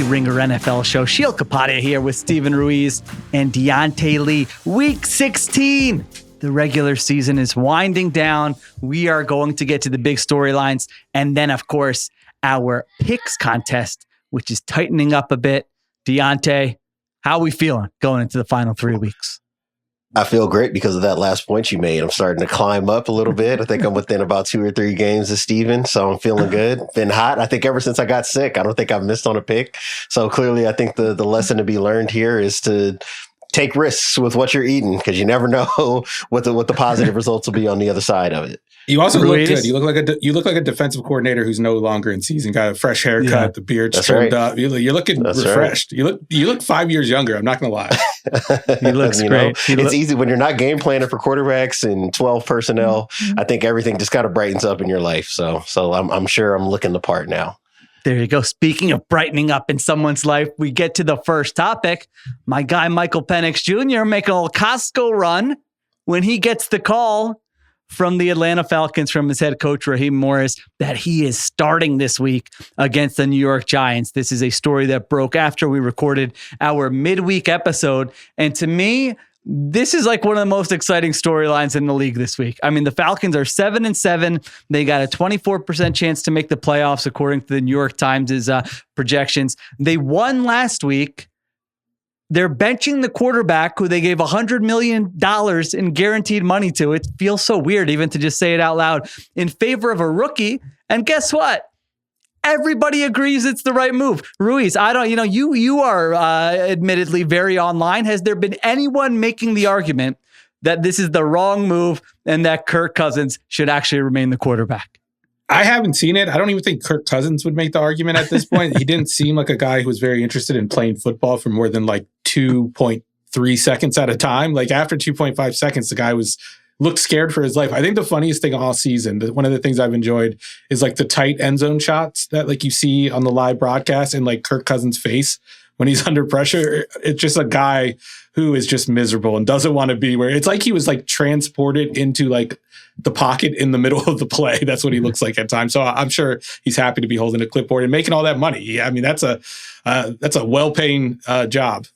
Ringer NFL show. Sheil Kapadia here with Stephen Ruiz and Diante Lee. Week 16. The regular season is winding down. We are going to get to the big storylines. And then, of course, our picks contest, which is tightening up a bit. Diante, how are we feeling going into the final 3 weeks? I feel great because of that last point you made. I'm starting to climb up a little bit. I think I'm within about 2 or 3 games of Steven, so I'm feeling good. Been hot. I think ever since I got sick, I don't think I've missed on a pick. So clearly, I think the lesson to be learned here is to take risks with what you're eating because you never know what the positive results will be on the other side of it. You also Ruiz. Look good. You look like a defensive coordinator who's no longer in season. Got a fresh haircut, the beard's trimmed up. You're looking refreshed. Right. You look 5 years younger. I'm not gonna lie. He looks great. It's easy when you're not game planning for quarterbacks and 12 personnel. I think everything just kind of brightens up in your life. So I'm sure I'm looking the part now. There you go. Speaking of brightening up in someone's life, we get to the first topic. My guy, Michael Penix Jr. making a little Costco run when he gets the call from the Atlanta Falcons, from his head coach, Raheem Morris, that he is starting this week against the New York Giants. This is a story that broke after we recorded our midweek episode. And to me, this is like one of the most exciting storylines in the league this week. I mean, the Falcons are 7-7. They got a 24% chance to make the playoffs, according to the New York Times' projections. They won last week. They're benching the quarterback who they gave $100 million in guaranteed money to. It feels so weird even to just say it out loud, in favor of a rookie. And guess what? Everybody agrees it's the right move. Ruiz, you are admittedly very online. Has there been anyone making the argument that this is the wrong move and that Kirk Cousins should actually remain the quarterback? I haven't seen it. I don't even think Kirk Cousins would make the argument at this point. He didn't seem like a guy who was very interested in playing football for more than like 2.3 seconds at a time. Like after 2.5 seconds, the guy looked scared for his life. I think the funniest thing all season, one of the things I've enjoyed is like the tight end zone shots that like you see on the live broadcast and like Kirk Cousins' face when he's under pressure. It's just a guy who is just miserable and doesn't want to be where it's like he was like transported into like the pocket in the middle of the play. That's what he looks like at times. So I'm sure he's happy to be holding a clipboard and making all that money. I mean, that's a well-paying job.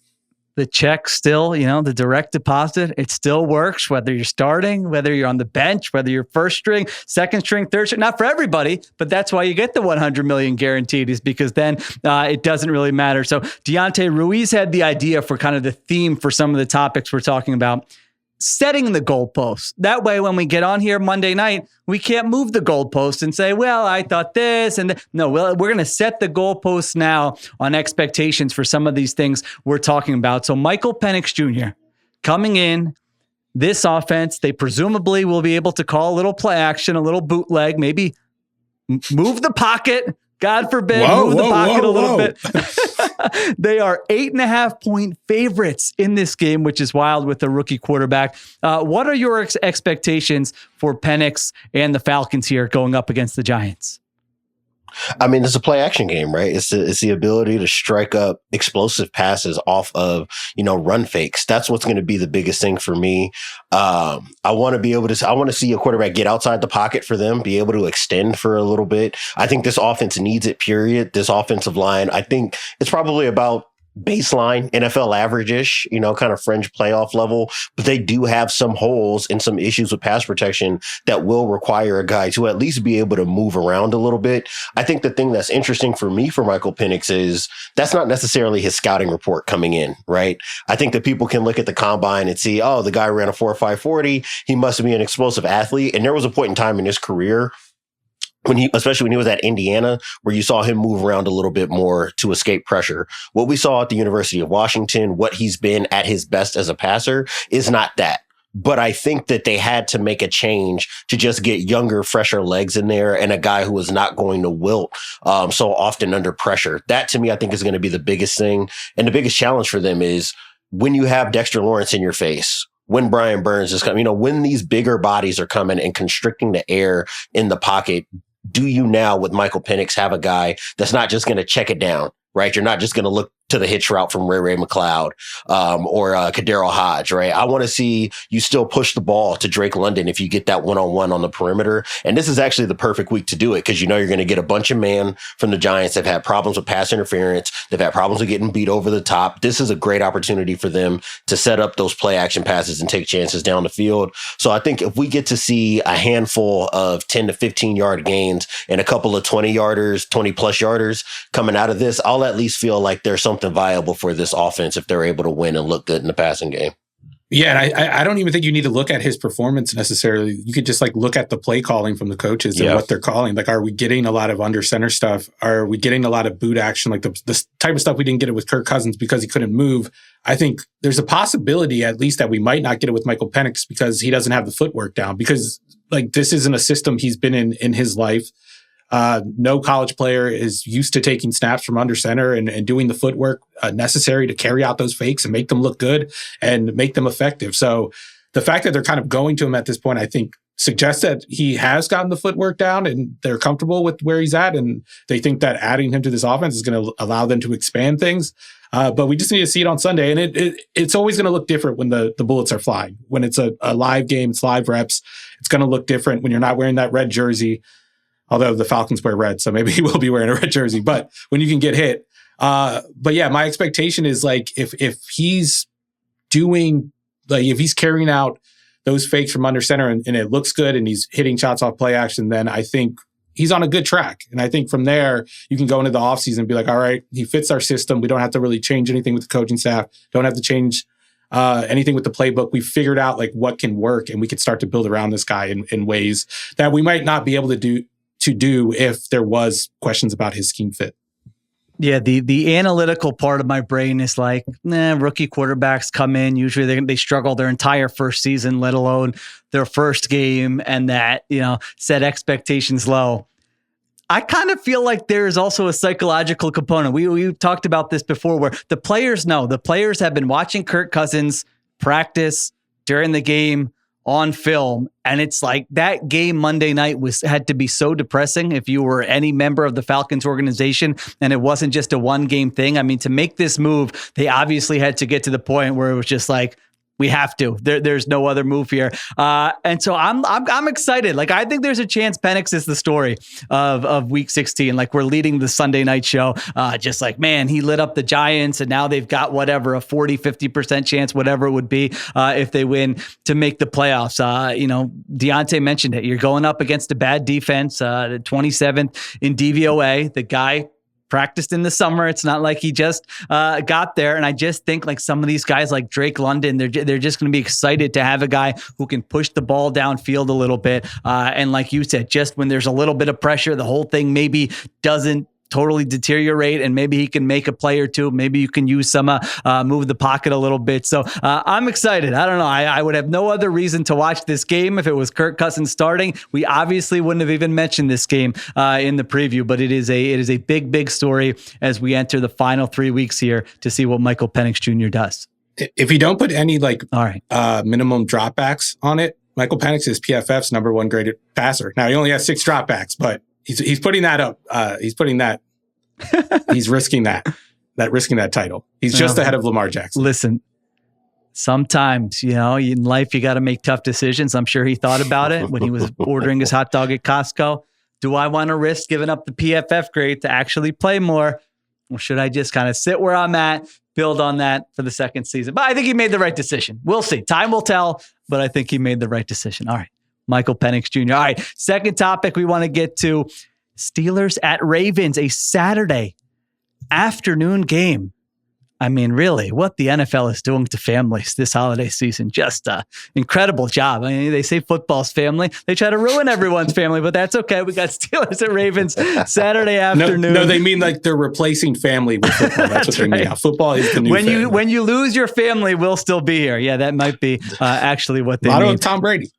The check still, the direct deposit, it still works, whether you're starting, whether you're on the bench, whether you're first string, second string, third string. Not for everybody, but that's why you get the $100 million guaranteed, is because then it doesn't really matter. So Diante, Ruiz had the idea for kind of the theme for some of the topics we're talking about, setting the goalposts. That way, when we get on here Monday night, we can't move the goalposts and say, well, I thought this. No, we're going to set the goalposts now on expectations for some of these things we're talking about. So Michael Penix Jr. coming in, this offense, they presumably will be able to call a little play action, a little bootleg, maybe move the pocket. God forbid, move the pocket a little bit. They are 8.5-point favorites in this game, which is wild with the rookie quarterback. What are your expectations for Penix and the Falcons here going up against the Giants? I mean, it's a play action game, right? It's the ability to strike up explosive passes off of, run fakes. That's what's going to be the biggest thing for me. I want to see a quarterback get outside the pocket for them, be able to extend for a little bit. I think this offense needs it, period. This offensive line, I think it's probably about baseline NFL average-ish, kind of fringe playoff level, but they do have some holes and some issues with pass protection that will require a guy to at least be able to move around a little bit. I think the thing that's interesting for me for Michael Penix is that's not necessarily his scouting report coming in, right? I think that people can look at the combine and see, oh, the guy ran a 4.5 he must be an explosive athlete. And there was a point in time in his career especially when he was at Indiana, where you saw him move around a little bit more to escape pressure. What we saw at the University of Washington, what he's been at his best as a passer, is not that. But I think that they had to make a change to just get younger, fresher legs in there and a guy who is not going to wilt so often under pressure. That, to me, I think is going to be the biggest thing. And the biggest challenge for them is when you have Dexter Lawrence in your face, when Brian Burns is coming, when these bigger bodies are coming and constricting the air in the pocket, do you now with Michael Penix have a guy that's not just going to check it down, right? You're not just going to look to the hitch route from Ray McLeod or Kadero Hodge, right? I want to see you still push the ball to Drake London if you get that one-on-one on the perimeter. And this is actually the perfect week to do it because you know you're going to get a bunch of man from the Giants that have had problems with pass interference. They've had problems with getting beat over the top. This is a great opportunity for them to set up those play action passes and take chances down the field. So I think if we get to see a handful of 10 to 15 yard gains and a couple of 20 plus yarders coming out of this, I'll at least feel like there's something viable for this offense if they're able to win and look good in the passing game. Yeah, and I don't even think you need to look at his performance necessarily. You could just like look at the play calling from the coaches and what they're calling. Like, are we getting a lot of under center stuff? Are we getting a lot of boot action? Like the type of stuff we didn't get it with Kirk Cousins because he couldn't move. I think there's a possibility at least that we might not get it with Michael Penix because he doesn't have the footwork down, because like this isn't a system he's been in his life. No college player is used to taking snaps from under center and doing the footwork necessary to carry out those fakes and make them look good and make them effective. So the fact that they're kind of going to him at this point, I think suggests that he has gotten the footwork down and they're comfortable with where he's at. And they think that adding him to this offense is going to allow them to expand things. But we just need to see it on Sunday. And it's always going to look different when the bullets are flying. When it's a live game, it's live reps. It's going to look different when you're not wearing that red jersey. Although the Falcons wear red, so maybe he will be wearing a red jersey. But when you can get hit, but yeah, my expectation is like if he's doing like if he's carrying out those fakes from under center and it looks good and he's hitting shots off play action, then I think he's on a good track. And I think from there you can go into the offseason and be like, all right, he fits our system. We don't have to really change anything with the coaching staff. Don't have to change anything with the playbook. We figured out like what can work, and we could start to build around this guy in ways that we might not be able to do if there was questions about his scheme fit. Yeah, the analytical part of my brain is like, rookie quarterbacks come in. Usually they struggle their entire first season, let alone their first game, and that, set expectations low. I kind of feel like there is also a psychological component. We talked about this before where the players know. The players have been watching Kirk Cousins practice during the game on film. And it's like that game Monday night had to be so depressing if you were any member of the Falcons organization and it wasn't just a one game thing. I mean, to make this move, they obviously had to get to the point where it was just like, we have to. There's no other move here, and so I'm excited. Like I think there's a chance Penix is the story of Week 16. Like we're leading the Sunday night show. Just like man, he lit up the Giants, and now they've got whatever a 40-50% chance, whatever it would be, if they win to make the playoffs. Diante mentioned it. You're going up against a bad defense, the 27th in DVOA. The guy practiced in the summer. It's not like he just got there. And I just think like some of these guys like Drake London, they're just going to be excited to have a guy who can push the ball downfield a little bit. And like you said, just when there's a little bit of pressure, the whole thing maybe doesn't totally deteriorate, and maybe he can make a play or two. Maybe you can use some move the pocket a little bit. So I'm excited. I don't know. I would have no other reason to watch this game if it was Kirk Cousins starting. We obviously wouldn't have even mentioned this game in the preview, but it is a big story as we enter the final 3 weeks here to see what Michael Penix Jr. does. If you don't put any all right, minimum dropbacks on it, Michael Penix is PFF's number one graded passer. Now he only has 6 dropbacks, but he's putting that up. He's risking that title. He's just ahead of Lamar Jackson. Listen, sometimes, in life, you got to make tough decisions. I'm sure he thought about it when he was ordering his hot dog at Costco. Do I want to risk giving up the PFF grade to actually play more? Or should I just kind of sit where I'm at, build on that for the second season? But I think he made the right decision. We'll see. Time will tell, but I think he made the right decision. All right. Michael Penix Jr. All right. Second topic we want to get to, Steelers at Ravens, a Saturday afternoon game. I mean, really, what the NFL is doing to families this holiday season, just incredible job. I mean, they say football's family. They try to ruin everyone's family, but that's okay. We got Steelers at Ravens Saturday afternoon. No, they mean like they're replacing family with football. That's what they mean. Now, football is the new family. When you lose your family, we'll still be here. Yeah, that might be actually what they mean. Of Tom Brady.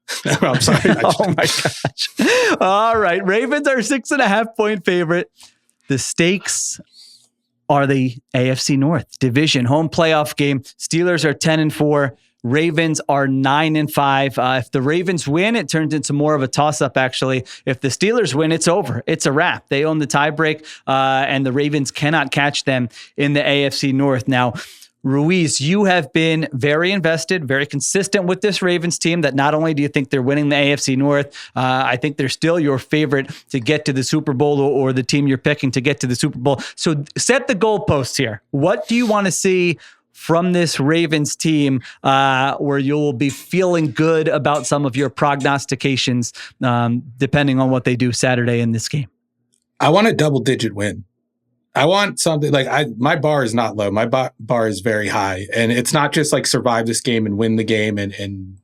I'm sorry. Oh my gosh. All right. Ravens are 6.5-point favorite. The stakes are the AFC North division home playoff game. Steelers are 10-4. Ravens are 9-5. If the Ravens win, it turns into more of a toss-up, actually. If the Steelers win, it's over. It's a wrap. They own the tiebreak, and the Ravens cannot catch them in the AFC North. Now, Ruiz, you have been very invested, very consistent with this Ravens team that not only do you think they're winning the AFC North, I think they're still your favorite to get to the Super Bowl, or the team you're picking to get to the Super Bowl. So set the goalposts here. What do you want to see from this Ravens team where you'll be feeling good about some of your prognostications depending on what they do Saturday in this game? I want a double-digit win. I want something like my bar is not low. My bar is very high. And it's not just like survive this game and win the game and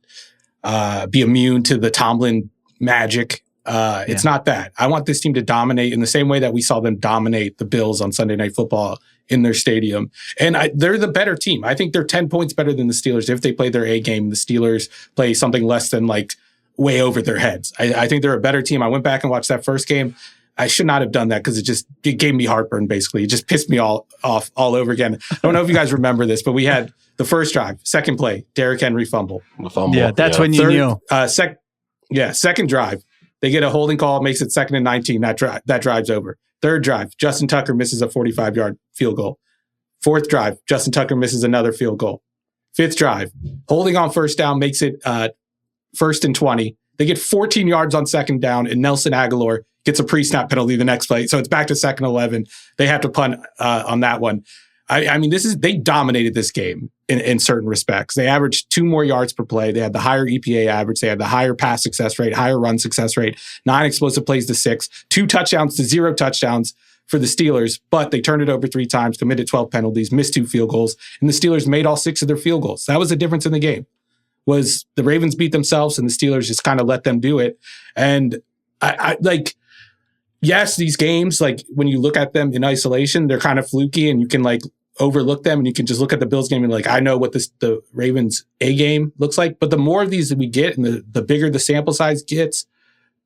be immune to the Tomlin magic. It's not that. I want this team to dominate in the same way that we saw them dominate the Bills on Sunday Night Football in their stadium. And they're the better team. I think they're 10 points better than the Steelers if they play their A game. The Steelers play something less than like way over their heads. I think they're a better team. I went back and watched that first game. I should not have done that because it gave me heartburn, basically. It just pissed me all off all over again. I don't know if you guys remember this, but we had the first drive, second play, Derrick Henry fumble. Yeah, that's when you knew. Second drive, they get a holding call, makes it 2nd and 19. That drive's over. Third drive, Justin Tucker misses a 45-yard field goal. Fourth drive, Justin Tucker misses another field goal. Fifth drive, holding on first down, makes it 1st and 20. They get 14 yards on second down, and Nelson Aguilar gets a pre-snap penalty the next play. So it's back to 2nd and 11. They have to punt on that one. I mean, they dominated this game in certain respects. They averaged 2 more yards per play. They had the higher EPA average. They had the higher pass success rate, higher run success rate, 9 explosive plays to 6, 2 touchdowns to 0 touchdowns for the Steelers, but they turned it over 3 times, committed 12 penalties, missed 2 field goals, and the Steelers made all 6 of their field goals. That was the difference in the game. Was the Ravens beat themselves and the Steelers just kind of let them do it. And I like, yes, these games, like when you look at them in isolation, they're kind of fluky and you can like overlook them and you can just look at the Bills game and like, I know what the Ravens A game looks like. But the more of these that we get and the bigger the sample size gets,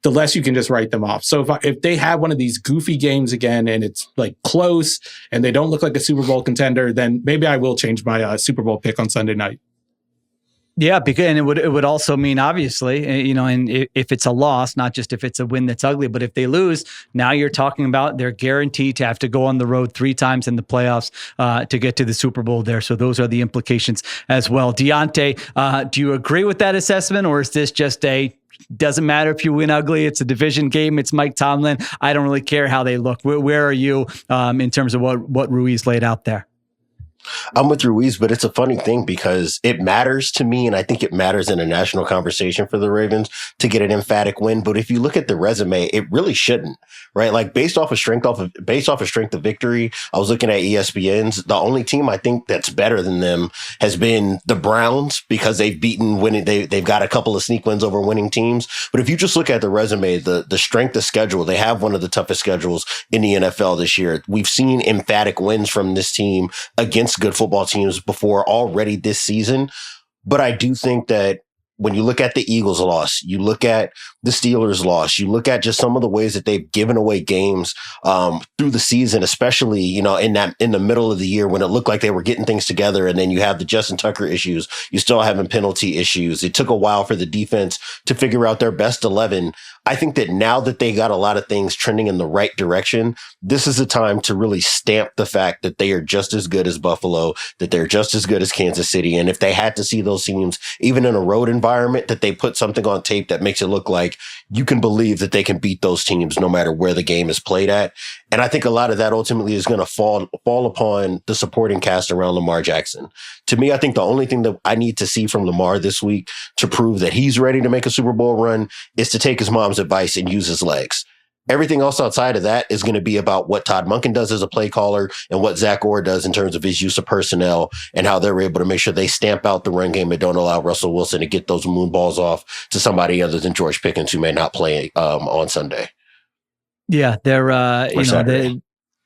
the less you can just write them off. So if they have one of these goofy games again and it's like close and they don't look like a Super Bowl contender, then maybe I will change my Super Bowl pick on Sunday night. Yeah, because and it would also mean, obviously, and if it's a loss, not just if it's a win that's ugly, but if they lose, now you're talking about they're guaranteed to have to go on the road 3 times in the playoffs to get to the Super Bowl there. So those are the implications as well. Diante, do you agree with that assessment, or is this just doesn't matter if you win ugly, it's a division game, it's Mike Tomlin, I don't really care how they look? Where are you in terms of what Ruiz laid out there? I'm with Ruiz, but it's a funny thing because it matters to me, and I think it matters in a national conversation for the Ravens to get an emphatic win. But if you look at the resume, it really shouldn't, right? Like based off of strength of victory, I was looking at ESPN's. The only team I think that's better than them has been the Browns because they've beaten winning. They've got a couple of sneak wins over winning teams. But if you just look at the resume, the strength of schedule, they have one of the toughest schedules in the NFL this year. We've seen emphatic wins from this team against good football teams before already this season. But I do think that when you look at the Eagles loss, you look at the Steelers loss, you look at just some of the ways that they've given away games through the season, especially, in the middle of the year when it looked like they were getting things together. And then you have the Justin Tucker issues. You still having penalty issues. It took a while for the defense to figure out their best 11. I think that now that they got a lot of things trending in the right direction, this is the time to really stamp the fact that they are just as good as Buffalo, that they're just as good as Kansas City. And if they had to see those teams, even in a road environment, that they put something on tape that makes it look like you can believe that they can beat those teams no matter where the game is played at. And I think a lot of that ultimately is going to fall upon the supporting cast around Lamar Jackson. To me, I think the only thing that I need to see from Lamar this week to prove that he's ready to make a Super Bowl run is to take his mom's advice and use his legs. Everything else outside of that is going to be about what Todd Monken does as a play caller and what Zach Orr does in terms of his use of personnel and how they're able to make sure they stamp out the run game and don't allow Russell Wilson to get those moon balls off to somebody other than George Pickens, who may not play on Sunday. Yeah, they're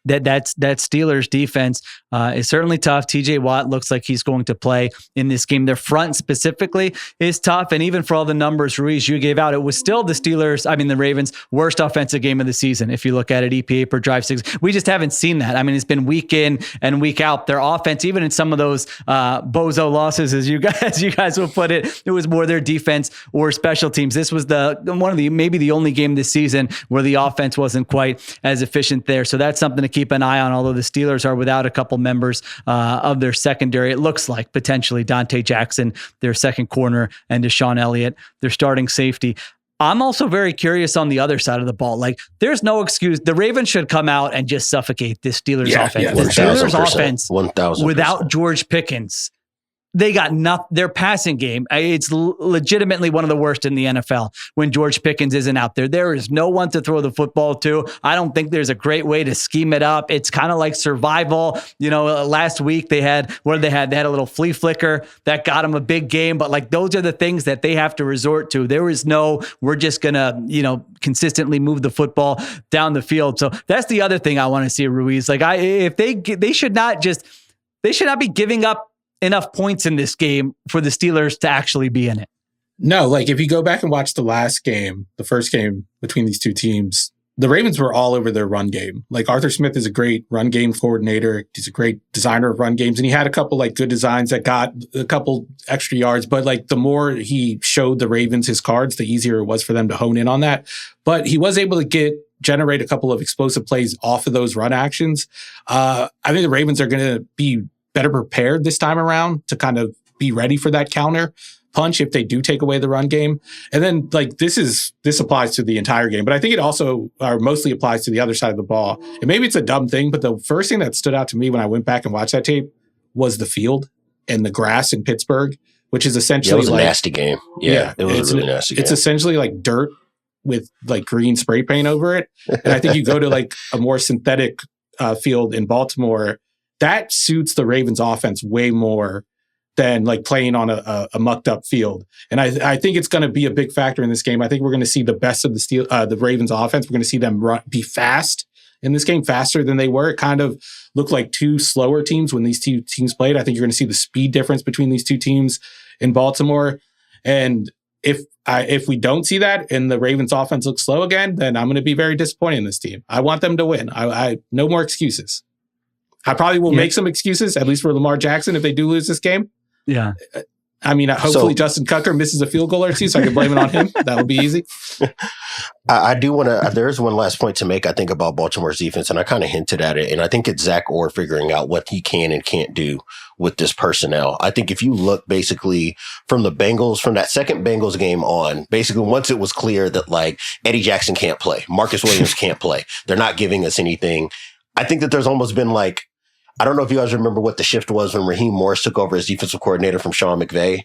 that Steelers defense is certainly tough. TJ Watt looks like he's going to play in this game. Their front specifically is tough. And even for all the numbers, Ruiz, you gave out, it was still the Ravens' worst offensive game of the season. If you look at it, EPA per drive 6, we just haven't seen that. I mean, it's been week in and week out. Their offense, even in some of those bozo losses, as you guys will put it, it was more their defense or special teams. This was maybe the only game this season where the offense wasn't quite as efficient there. So that's something to keep an eye on, although the Steelers are without a couple members of their secondary. It looks like potentially Diante Jackson, their second corner, and Deshaun Elliott, their starting safety. I'm also very curious on the other side of the ball. Like, there's no excuse. The Ravens should come out and just suffocate this Steelers offense. Yeah, the Steelers 1000%, offense, 1000%. without George Pickens, they got nothing. Their passing game, it's legitimately one of the worst in the NFL when George Pickens isn't out there. There is no one to throw the football to. I don't think there's a great way to scheme it up. It's kind of like survival. Last week they had a little flea flicker that got them a big game, but like, those are the things that they have to resort to. There is no, we're just going to, consistently move the football down the field. So that's the other thing I want to see, Ruiz. Like, if they should not be giving up enough points in this game for the Steelers to actually be in it. No, like, if you go back and watch the last game, the first game between these two teams, the Ravens were all over their run game. Like, Arthur Smith is a great run game coordinator. He's a great designer of run games. And he had a couple like good designs that got a couple extra yards. But like, the more he showed the Ravens his cards, the easier it was for them to hone in on that. But he was able to generate a couple of explosive plays off of those run actions. I think the Ravens are going to be better prepared this time around to kind of be ready for that counter punch if they do take away the run game. And then, like, this applies to the entire game, but I think it also mostly applies to the other side of the ball. And maybe it's a dumb thing, but the first thing that stood out to me when I went back and watched that tape was the field and the grass in Pittsburgh, which is essentially it was a nasty game. Yeah, it was a really nasty game. It's essentially like dirt with like green spray paint over it. And I think you go to like a more synthetic field in Baltimore, that suits the Ravens offense way more than like playing on a mucked up field. And I think it's going to be a big factor in this game. I think we're going to see the best of the Ravens offense. We're going to see them be fast in this game, faster than they were. It kind of looked like two slower teams when these two teams played. I think you're going to see the speed difference between these two teams in Baltimore. And if we don't see that and the Ravens offense looks slow again, then I'm going to be very disappointed in this team. I want them to win. I no more excuses. I probably will make some excuses, at least for Lamar Jackson, if they do lose this game. Yeah. I mean, hopefully Justin Tucker misses a field goal or two so I can blame it on him. That would be easy. I do want to, there's one last point to make, I think, about Baltimore's defense, and I kind of hinted at it, and I think it's Zach Orr figuring out what he can and can't do with this personnel. I think if you look basically from that second Bengals game on, basically once it was clear that like Eddie Jackson can't play, Marcus Williams can't play, they're not giving us anything. I think that there's almost been like, I don't know if you guys remember what the shift was when Raheem Morris took over as defensive coordinator from Sean McVay.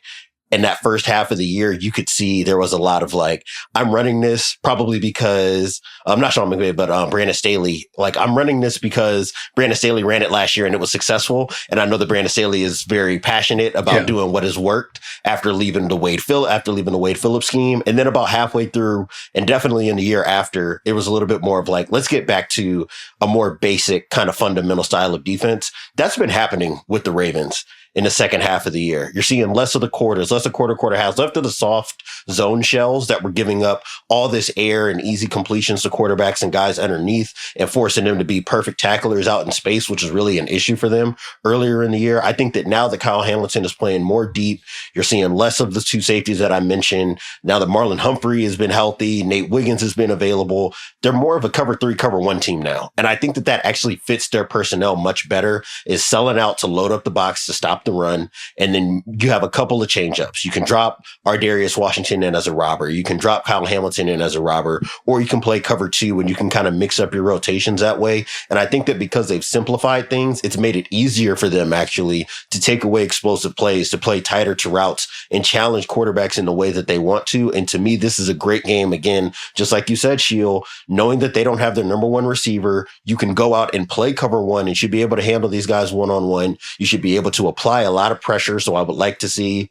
In that first half of the year, you could see there was a lot of like, I'm running this probably because, not Sean McVay, but Brandon Staley. Like, I'm running this because Brandon Staley ran it last year and it was successful. And I know that Brandon Staley is very passionate about doing what has worked after leaving the Wade Phillips scheme. And then about halfway through, and definitely in the year after, it was a little bit more of like, let's get back to a more basic kind of fundamental style of defense. That's been happening with the Ravens in the second half of the year. You're seeing less of the quarters, less of quarter halves, left of the soft zone shells that were giving up all this air and easy completions to quarterbacks and guys underneath and forcing them to be perfect tacklers out in space, which is really an issue for them earlier in the year. I think that now that Kyle Hamilton is playing more deep, you're seeing less of the two safeties that I mentioned. Now that Marlon Humphrey has been healthy, Nate Wiggins has been available, they're more of a cover 3, cover 1 team now. And I think that actually fits their personnel much better, is selling out to load up the box to stop the run. And then you have a couple of change-ups. You can drop Ardarius Washington in as a robber. You can drop Kyle Hamilton in as a robber, or you can play cover 2 and you can kind of mix up your rotations that way. And I think that because they've simplified things, it's made it easier for them actually to take away explosive plays, to play tighter to routes and challenge quarterbacks in the way that they want to. And to me, this is a great game. Again, just like you said, Sheil, knowing that they don't have their number one receiver, you can go out and play cover 1 and should be able to handle these guys one-on-one. You should be able to apply a lot of pressure. So I would like to see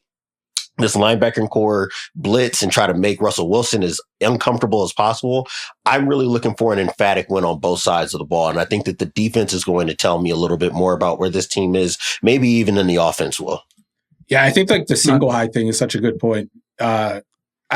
this linebacker core blitz and try to make Russell Wilson as uncomfortable as possible. I'm really looking for an emphatic win on both sides of the ball. And I think that the defense is going to tell me a little bit more about where this team is, maybe even in the offense will. Yeah, I think like the single high thing is such a good point. I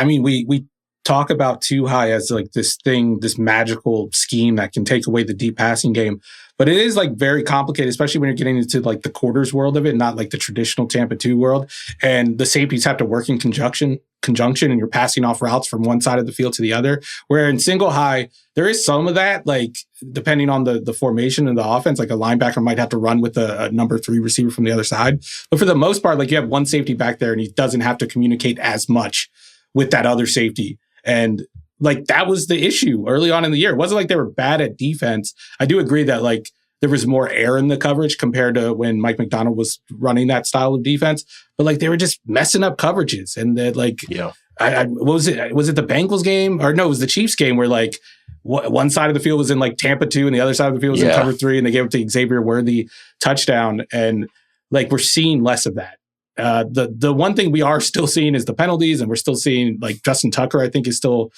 mean, we talk about too high as like this thing, this magical scheme that can take away the deep passing game. But it is like very complicated, especially when you're getting into like the quarters world of it, not like the traditional Tampa 2 world. And the safeties have to work in conjunction, and you're passing off routes from one side of the field to the other. Where in single high, there is some of that, like depending on the formation and the offense, like a linebacker might have to run with a number 3 receiver from the other side. But for the most part, like you have one safety back there and he doesn't have to communicate as much with that other safety. And like that was the issue early on in the year. It wasn't like they were bad at defense. I do agree that like there was more air in the coverage compared to when Mike McDonald was running that style of defense. But like they were just messing up coverages. And that like, what was it? Was it the Bengals game? Or no, it was the Chiefs game where like one side of the field was in like Tampa 2 and the other side of the field was in cover 3 and they gave it to Xavier Worthy touchdown. And like we're seeing less of that. The one thing we are still seeing is the penalties, and we're still seeing like Justin Tucker, I think, is still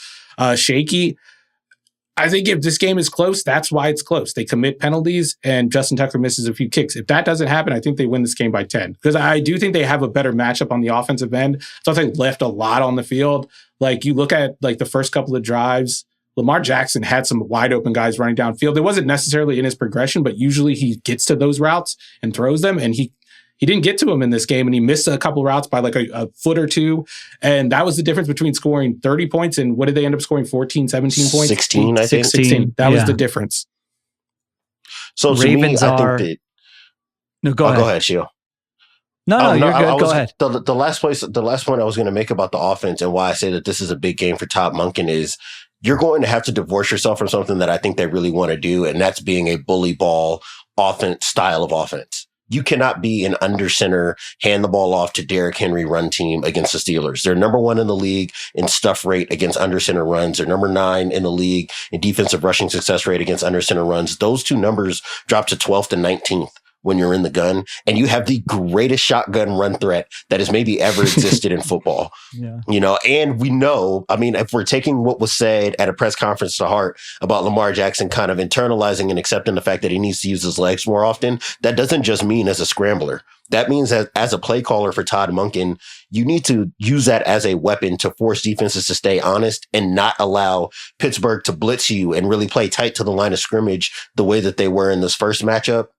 shaky. I think if this game is close, that's why it's close. They commit penalties and Justin Tucker misses a few kicks. If that doesn't happen, I think they win this game by 10 because I do think they have a better matchup on the offensive end. So they left a lot on the field. Like you look at like the first couple of drives, Lamar Jackson had some wide open guys running downfield. It wasn't necessarily in his progression, but usually he gets to those routes and throws them. And he didn't get to him in this game, and he missed a couple routes by like a foot or two. And that was the difference between scoring 30 points and what did they end up scoring? 14, 17 points? 16, I think. 16. That was the difference. So Ravens to me, I think that... No, go ahead. Go ahead, Sheil. No, you're good. Go ahead. The last point I was going to make about the offense and why I say that this is a big game for Todd Monken is you're going to have to divorce yourself from something that I think they really want to do, and that's being a bully ball offense style of offense. You cannot be an under center, hand the ball off to Derrick Henry run team against the Steelers. They're number 1 in the league in stuff rate against under center runs. They're number 9 in the league in defensive rushing success rate against under center runs. Those two numbers drop to 12th and 19th when you're in the gun, and you have the greatest shotgun run threat that has maybe ever existed in football. You know, and we know, I mean, if we're taking what was said at a press conference to heart about Lamar Jackson kind of internalizing and accepting the fact that he needs to use his legs more often, that doesn't just mean as a scrambler. That means that as a play caller for Todd Monken, you need to use that as a weapon to force defenses to stay honest and not allow Pittsburgh to blitz you and really play tight to the line of scrimmage the way that they were in this first matchup.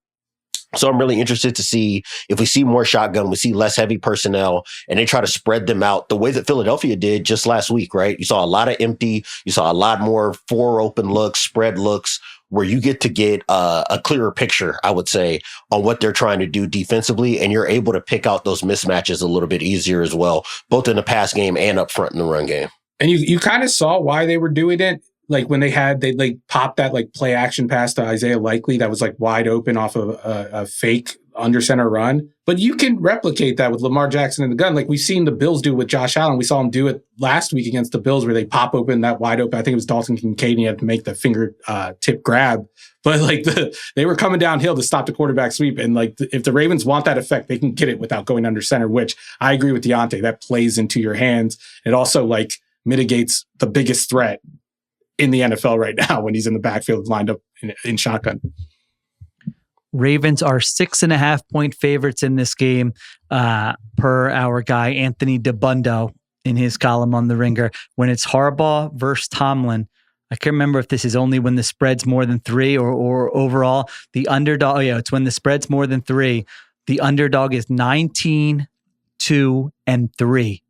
So I'm really interested to see if we see more shotgun, we see less heavy personnel, and they try to spread them out the way that Philadelphia did just last week, right? You saw a lot of empty, you saw a lot more 4 open looks, spread looks, where you get to get a clearer picture, I would say, on what they're trying to do defensively, and you're able to pick out those mismatches a little bit easier as well, both in the pass game and up front in the run game. And you kind of saw why they were doing it. Like when they like popped that like play action pass to Isaiah Likely that was like wide open off of a fake under center run. But you can replicate that with Lamar Jackson in the gun. Like we've seen the Bills do it with Josh Allen. We saw him do it last week against the Bills where they pop open that wide open. I think it was Dalton Kincaid and he had to make the finger tip grab. But like they were coming downhill to stop the quarterback sweep. And like if the Ravens want that effect, they can get it without going under center, which I agree with Diante. That plays into your hands. It also like mitigates the biggest threat in the NFL right now when he's in the backfield lined up in shotgun. Ravens are 6.5 point favorites in this game, per our guy Anthony DeBundo in his column on The Ringer. When it's Harbaugh versus Tomlin, I can't remember if this is only when the spread's more than 3 or overall. The underdog, it's when the spread's more than 3. The underdog is 19-2-3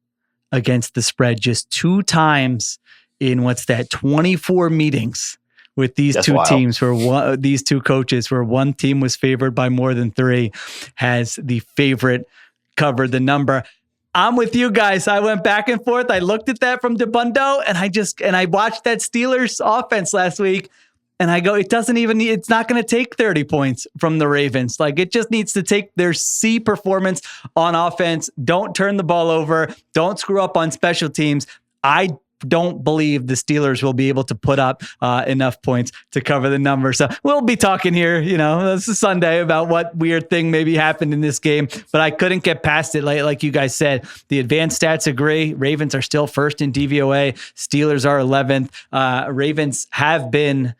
against the spread, just 2 times in 24 meetings with these two teams where these two coaches where one team was favored by more than 3 has the favorite covered the number. I'm with you guys. I went back and forth. I looked at that from DeBundo and I watched that Steelers offense last week and I go, it's not going to take 30 points from the Ravens. Like it just needs to take their C performance on offense. Don't turn the ball over. Don't screw up on special teams. I don't believe the Steelers will be able to put up enough points to cover the number. So we'll be talking here, this is Sunday, about what weird thing maybe happened in this game, but I couldn't get past it. Like you guys said, the advanced stats agree. Ravens are still first in DVOA. Steelers are 11th. Ravens have been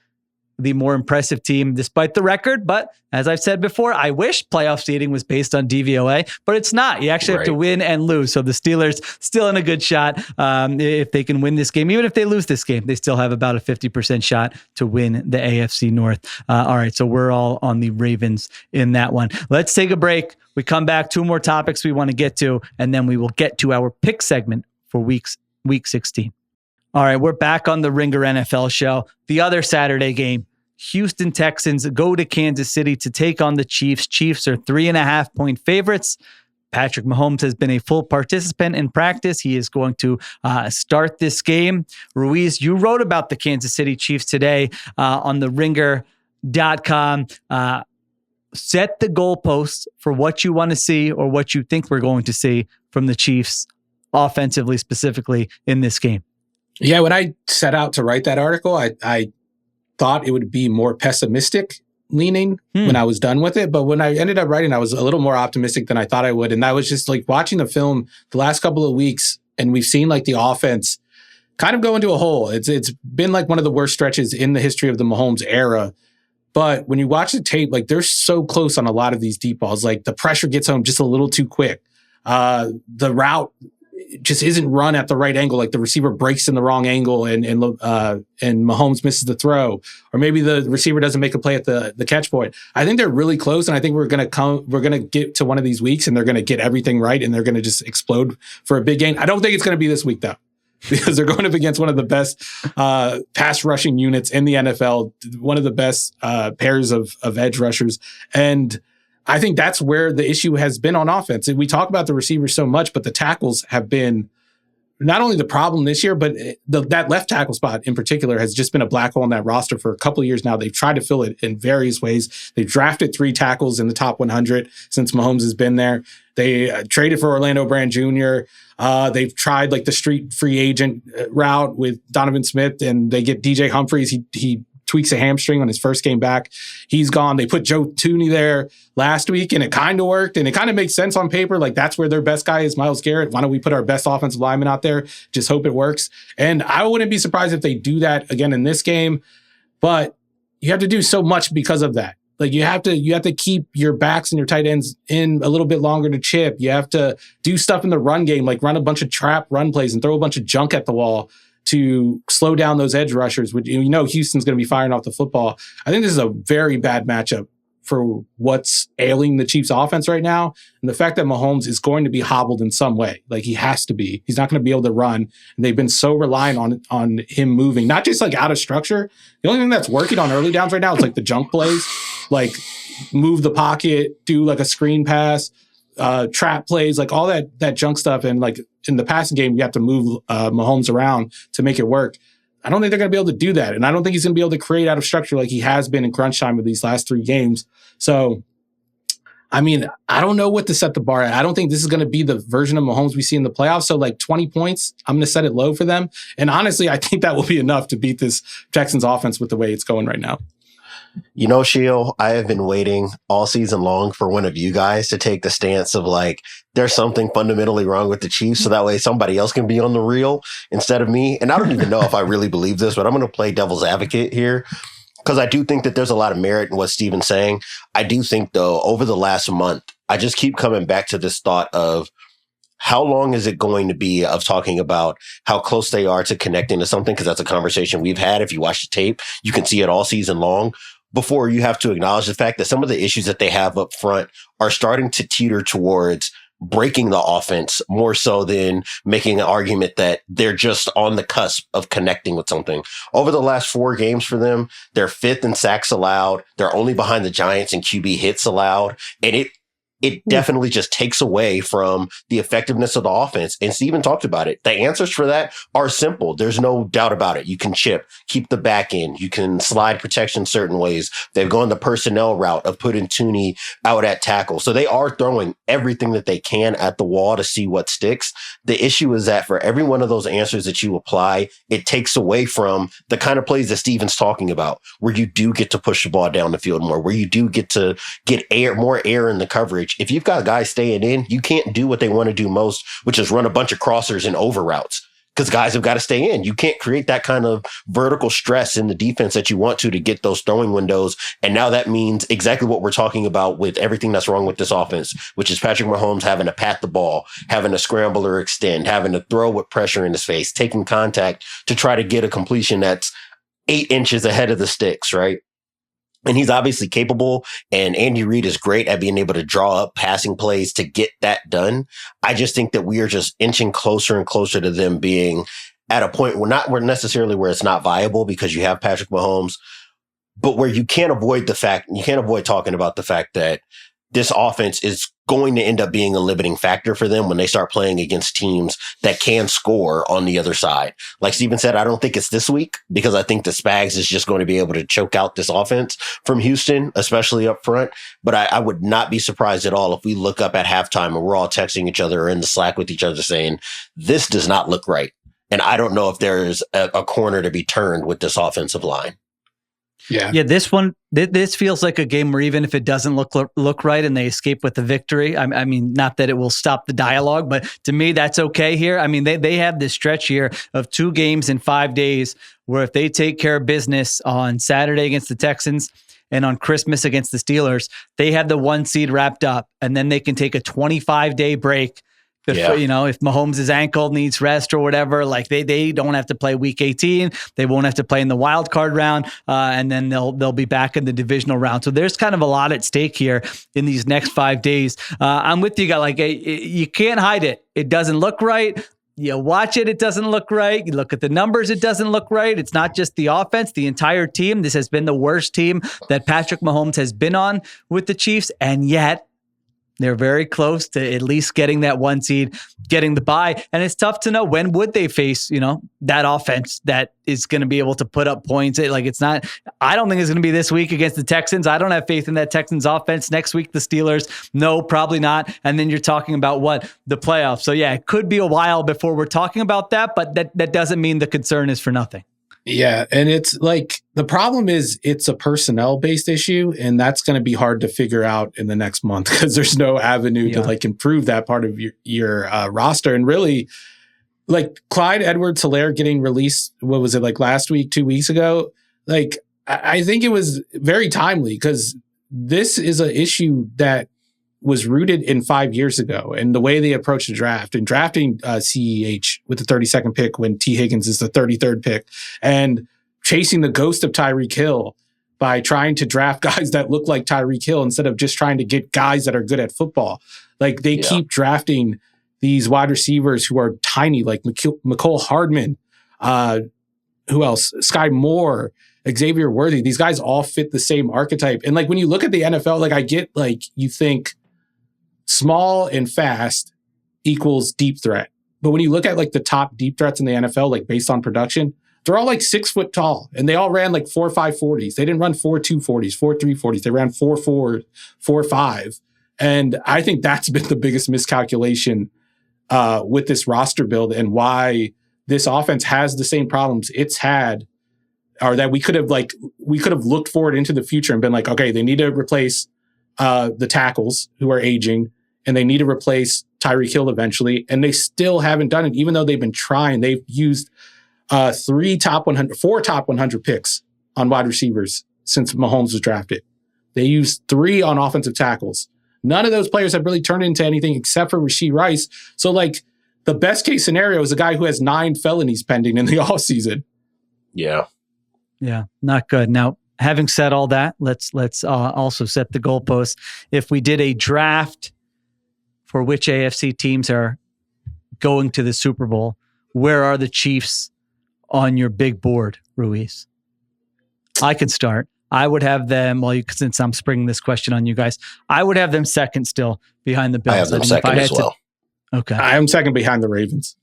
the more impressive team despite the record. But as I've said before, I wish playoff seeding was based on DVOA, but it's not. You actually have to win and lose. So the Steelers still in a good shot. If they can win this game, even if they lose this game, they still have about a 50% shot to win the AFC North. All right. So we're all on the Ravens in that one. Let's take a break. We come back, 2 more topics we want to get to, and then we will get to our pick segment for week 16. All right, we're back on the Ringer NFL show. The other Saturday game, Houston Texans go to Kansas City to take on the Chiefs. Chiefs are 3.5-point favorites. Patrick Mahomes has been a full participant in practice. He is going to start this game. Ruiz, you wrote about the Kansas City Chiefs today on the ringer.com. Set the goalposts for what you want to see or what you think we're going to see from the Chiefs offensively, specifically in this game. Yeah, when I set out to write that article, I thought it would be more pessimistic leaning when I was done with it. But when I ended up writing, I was a little more optimistic than I thought I would. And that was just like watching the film the last couple of weeks, and we've seen like the offense kind of go into a hole. It's been like one of the worst stretches in the history of the Mahomes era. But when you watch the tape, like they're so close on a lot of these deep balls. Like the pressure gets home just a little too quick. The route just isn't run at the right angle. Like the receiver breaks in the wrong angle and Mahomes misses the throw, or maybe the receiver doesn't make a play at the catch point. I think they're really close. And I think we're going to get to one of these weeks and they're going to get everything right. And they're going to just explode for a big game. I don't think it's going to be this week though, because they're going up against one of the best pass rushing units in the NFL, one of the best pairs of edge rushers. And I think that's where the issue has been on offense. We talk about the receivers so much, but the tackles have been not only the problem this year, but that left tackle spot in particular has just been a black hole in that roster for a couple of years now. They've tried to fill it in various ways. They've drafted 3 tackles in the top 100 since Mahomes has been there. They traded for Orlando Brand Jr. They've tried like the street free agent route with Donovan Smith, and they get DJ Humphries. He tweaks a hamstring on his first game back. He's gone. They put Joe Thuney there last week, and it kind of worked, and it kind of makes sense on paper. Like that's where their best guy is, Myles Garrett. Why don't we put our best offensive lineman out there? Just hope it works. And I wouldn't be surprised if they do that again in this game, but you have to do so much because of that. Like you have to keep your backs and your tight ends in a little bit longer to chip. You have to do stuff in the run game, like run a bunch of trap run plays and throw a bunch of junk at the wall to slow down those edge rushers. Houston's going to be firing off the football. I think this is a very bad matchup for what's ailing the Chiefs offense right now. And the fact that Mahomes is going to be hobbled in some way, like he has to be. He's not going to be able to run. And they've been so reliant on him moving, not just like out of structure. The only thing that's working on early downs right now is like the junk plays, like move the pocket, do like a screen pass, trap plays, like all that junk stuff. And like in the passing game, you have to move Mahomes around to make it work. I don't think they're going to be able to do that. And I don't think he's going to be able to create out of structure like he has been in crunch time with these last 3 games. So, I mean, I don't know what to set the bar at. I don't think this is going to be the version of Mahomes we see in the playoffs. So like 20 points, I'm going to set it low for them. And honestly, I think that will be enough to beat this Texans offense with the way it's going right now. You know, Sheil, I have been waiting all season long for one of you guys to take the stance of like, there's something fundamentally wrong with the Chiefs. So that way somebody else can be on the reel instead of me. And I don't even know if I really believe this, but I'm going to play devil's advocate here, because I do think that there's a lot of merit in what Steven's saying. I do think, though, over the last month, I just keep coming back to this thought of how long is it going to be of talking about how close they are to connecting to something? Because that's a conversation we've had. If you watch the tape, you can see it all season long. Before you have to acknowledge the fact that some of the issues that they have up front are starting to teeter towards breaking the offense more so than making an argument that they're just on the cusp of connecting with something. Over the last 4 games for them, they're 5th in sacks allowed. They're only behind the Giants in QB hits allowed. And it definitely just takes away from the effectiveness of the offense. And Steven talked about it. The answers for that are simple. There's no doubt about it. You can chip, keep the back end. You can slide protection certain ways. They've gone the personnel route of putting Tooney out at tackle. So they are throwing everything that they can at the wall to see what sticks. The issue is that for every one of those answers that you apply, it takes away from the kind of plays that Steven's talking about, where you do get to push the ball down the field more, where you do get to get more air in the coverage. If you've got guys staying in, you can't do what they want to do most, which is run a bunch of crossers and over routes, because guys have got to stay in. You can't create that kind of vertical stress in the defense that you want to get those throwing windows. And now that means exactly what we're talking about with everything that's wrong with this offense, which is Patrick Mahomes having to pat the ball, having to scramble or extend, having to throw with pressure in his face, taking contact to try to get a completion that's 8 inches ahead of the sticks, right? And he's obviously capable, and Andy Reid is great at being able to draw up passing plays to get that done. I just think that we are just inching closer and closer to them being at a point we're necessarily where it's not viable because you have Patrick Mahomes, but where you can't avoid talking about the fact that this offense is going to end up being a limiting factor for them when they start playing against teams that can score on the other side. Like Steven said, I don't think it's this week, because I think the Spags is just going to be able to choke out this offense from Houston, especially up front. But I would not be surprised at all if we look up at halftime and we're all texting each other or in the Slack with each other saying, this does not look right. And I don't know if there's a corner to be turned with this offensive line. Yeah. This feels like a game where even if it doesn't look right and they escape with the victory, I mean, not that it will stop the dialogue, but to me, that's okay here. I mean, they have this stretch here of 2 games in 5 days where if they take care of business on Saturday against the Texans and on Christmas against the Steelers, they have the 1 seed wrapped up, and then they can take a 25-day break. If Mahomes' ankle needs rest or whatever, like they don't have to play week 18. They won't have to play in the wild card round. And then they'll be back in the divisional round. So there's kind of a lot at stake here in these next 5 days. I'm with you guys. Like you can't hide it. It doesn't look right. You watch it, it doesn't look right. You look at the numbers, it doesn't look right. It's not just the offense, the entire team. This has been the worst team that Patrick Mahomes has been on with the Chiefs. And yet, they're very close to at least getting that 1 seed, getting the bye. And it's tough to know when would they face, that offense that is going to be able to put up points. I don't think it's going to be this week against the Texans. I don't have faith in that Texans offense. Next week, the Steelers. No, probably not. And then you're talking about the playoffs. So yeah, it could be a while before we're talking about that, but that doesn't mean the concern is for nothing. Yeah. And it's like, the problem is it's a personnel based issue, and that's going to be hard to figure out in the next month because there's no avenue to improve that part of your roster. And really, like Clyde Edwards-Helaire getting released, what was it, like last week, 2 weeks ago? Like, I think it was very timely because this is an issue that was rooted in 5 years ago and the way they approached the draft and drafting CEH with the 32nd pick when T. Higgins is the 33rd pick, and chasing the ghost of Tyreek Hill by trying to draft guys that look like Tyreek Hill instead of just trying to get guys that are good at football. Like they keep drafting these wide receivers who are tiny, like Mecole Hardman, who else? Sky Moore, Xavier Worthy. These guys all fit the same archetype. And like when you look at the NFL, like I get like you think small and fast equals deep threat. But when you look at like the top deep threats in the NFL, like based on production, they're all like 6 foot tall, and they all ran like 4.5 40s. They didn't run 4.2 40s, 4.3 40s. They ran 4.4, 4.5. And I think that's been the biggest miscalculation with this roster build and why this offense has the same problems it's had, or that we could have looked forward into the future and been like, okay, they need to replace the tackles who are aging, and they need to replace Tyreek Hill eventually. And they still haven't done it, even though they've been trying. They've used 4 top 100 picks on wide receivers since Mahomes was drafted. They used 3 on offensive tackles. None of those players have really turned into anything except for Rashee Rice. So like the best case scenario is a guy who has 9 felonies pending in the offseason. Yeah. Yeah. Not good. Now, having said all that, let's also set the goalposts. If we did a draft for which AFC teams are going to the Super Bowl, where are the Chiefs on your big board, Ruiz? I could start. I would have them, since I'm springing this question on you guys, I would have them second still behind the Bills. I have them second as well. Okay. I am second behind the Ravens.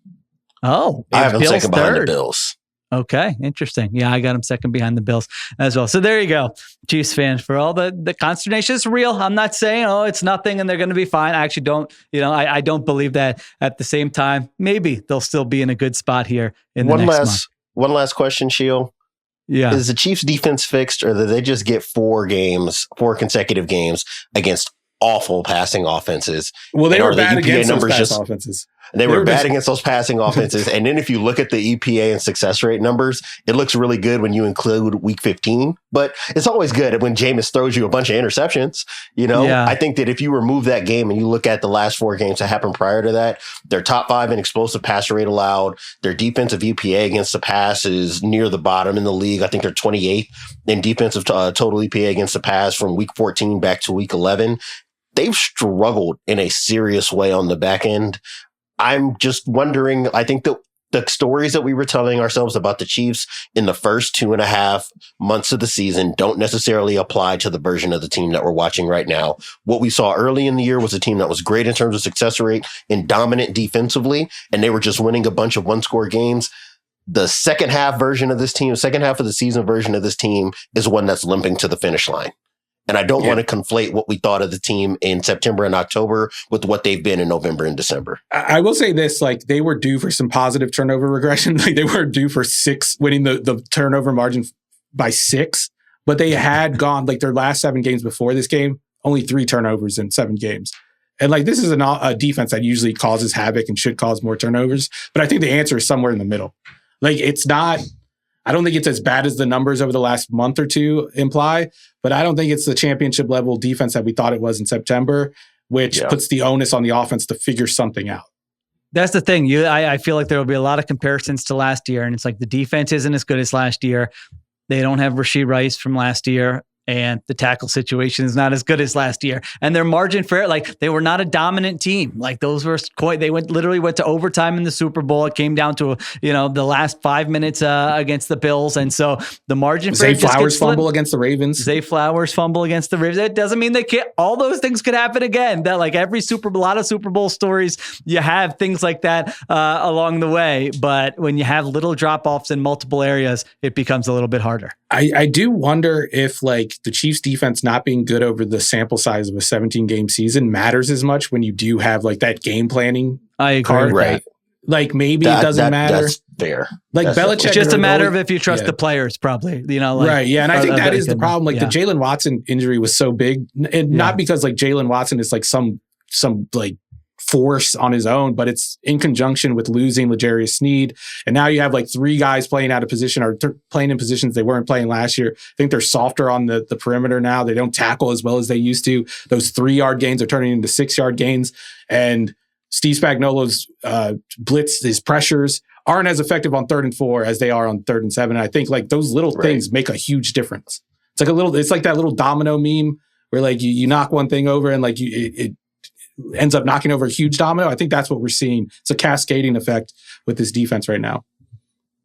Oh, I have them second behind the third. Bills. Okay, interesting. Yeah, I got them second behind the Bills as well. So there you go, Chiefs fans. For all the consternation, it's real. I'm not saying, it's nothing and they're going to be fine. I actually don't, I don't believe that. At the same time, maybe they'll still be in a good spot here in the next month. One last question, Sheil. Yeah. Is the Chiefs defense fixed, or did they just get 4 consecutive games against awful passing offenses? Well, they were bad against those pass offenses. They were bad against those passing offenses. And then if you look at the EPA and success rate numbers, it looks really good when you include week 15. But it's always good when Jameis throws you a bunch of interceptions. Yeah. I think that if you remove that game and you look at the last 4 games that happened prior to that, they're top 5 in explosive passer rate allowed. Their defensive EPA against the pass is near the bottom in the league. I think they're 28th in defensive total EPA against the pass from week 14 back to week 11. They've struggled in a serious way on the back end. I'm just wondering, I think that the stories that we were telling ourselves about the Chiefs in the first 2.5 months of the season don't necessarily apply to the version of the team that we're watching right now. What we saw early in the year was a team that was great in terms of success rate and dominant defensively, and they were just winning a bunch of one-score games. The second half version of this team, second half of the season version of this team is one that's limping to the finish line. And I don't want to conflate what we thought of the team in September and October with what they've been in November and December. I will say this, they were due for some positive turnover regression. They were due for 6, winning the turnover margin by 6, but they had gone, their last 7 games before this game, only 3 turnovers in 7 games. And this is a defense that usually causes havoc and should cause more turnovers. But I think the answer is somewhere in the middle. It's not, I don't think it's as bad as the numbers over the last month or 2 imply, but I don't think it's the championship level defense that we thought it was in September, which puts the onus on the offense to figure something out. That's the thing. I feel like there will be a lot of comparisons to last year, and it's the defense isn't as good as last year. They don't have Rashee Rice from last year, and the tackle situation is not as good as last year. And their margin for it, they were not a dominant team. Those were they literally went to overtime in the Super Bowl. It came down to the last 5 minutes against the Bills, and so the margin for Zay Flowers fumble against the Ravens. Zay Flowers fumble against the Ravens. That doesn't mean they can't. All those things could happen again. That every a lot of Super Bowl stories, you have things like that along the way. But when you have little drop offs in multiple areas, it becomes a little bit harder. I do wonder if the Chiefs defense not being good over the sample size of a 17-game season matters as much when you do have that game planning. I agree. Card, right. Maybe it doesn't matter. That's fair. Belichick. It's just a matter of if you trust the players, probably. Right. Yeah. And I think that is the problem. The Jalen Watson injury was so big, and not because Jalen Watson is some force on his own, but it's in conjunction with losing L'Jarius Sneed. And now you have 3 guys playing out of position or playing in positions they weren't playing last year. I think they're softer on the perimeter now. They don't tackle as well as they used to. Those 3-yard gains are turning into 6-yard gains. And Steve Spagnuolo's blitz, his pressures aren't as effective on 3rd and 4 as they are on 3rd and 7. And I think those little things make a huge difference. It's like that little domino meme where you knock one thing over and it ends up knocking over a huge domino. I think that's what we're seeing. It's a cascading effect with this defense right now.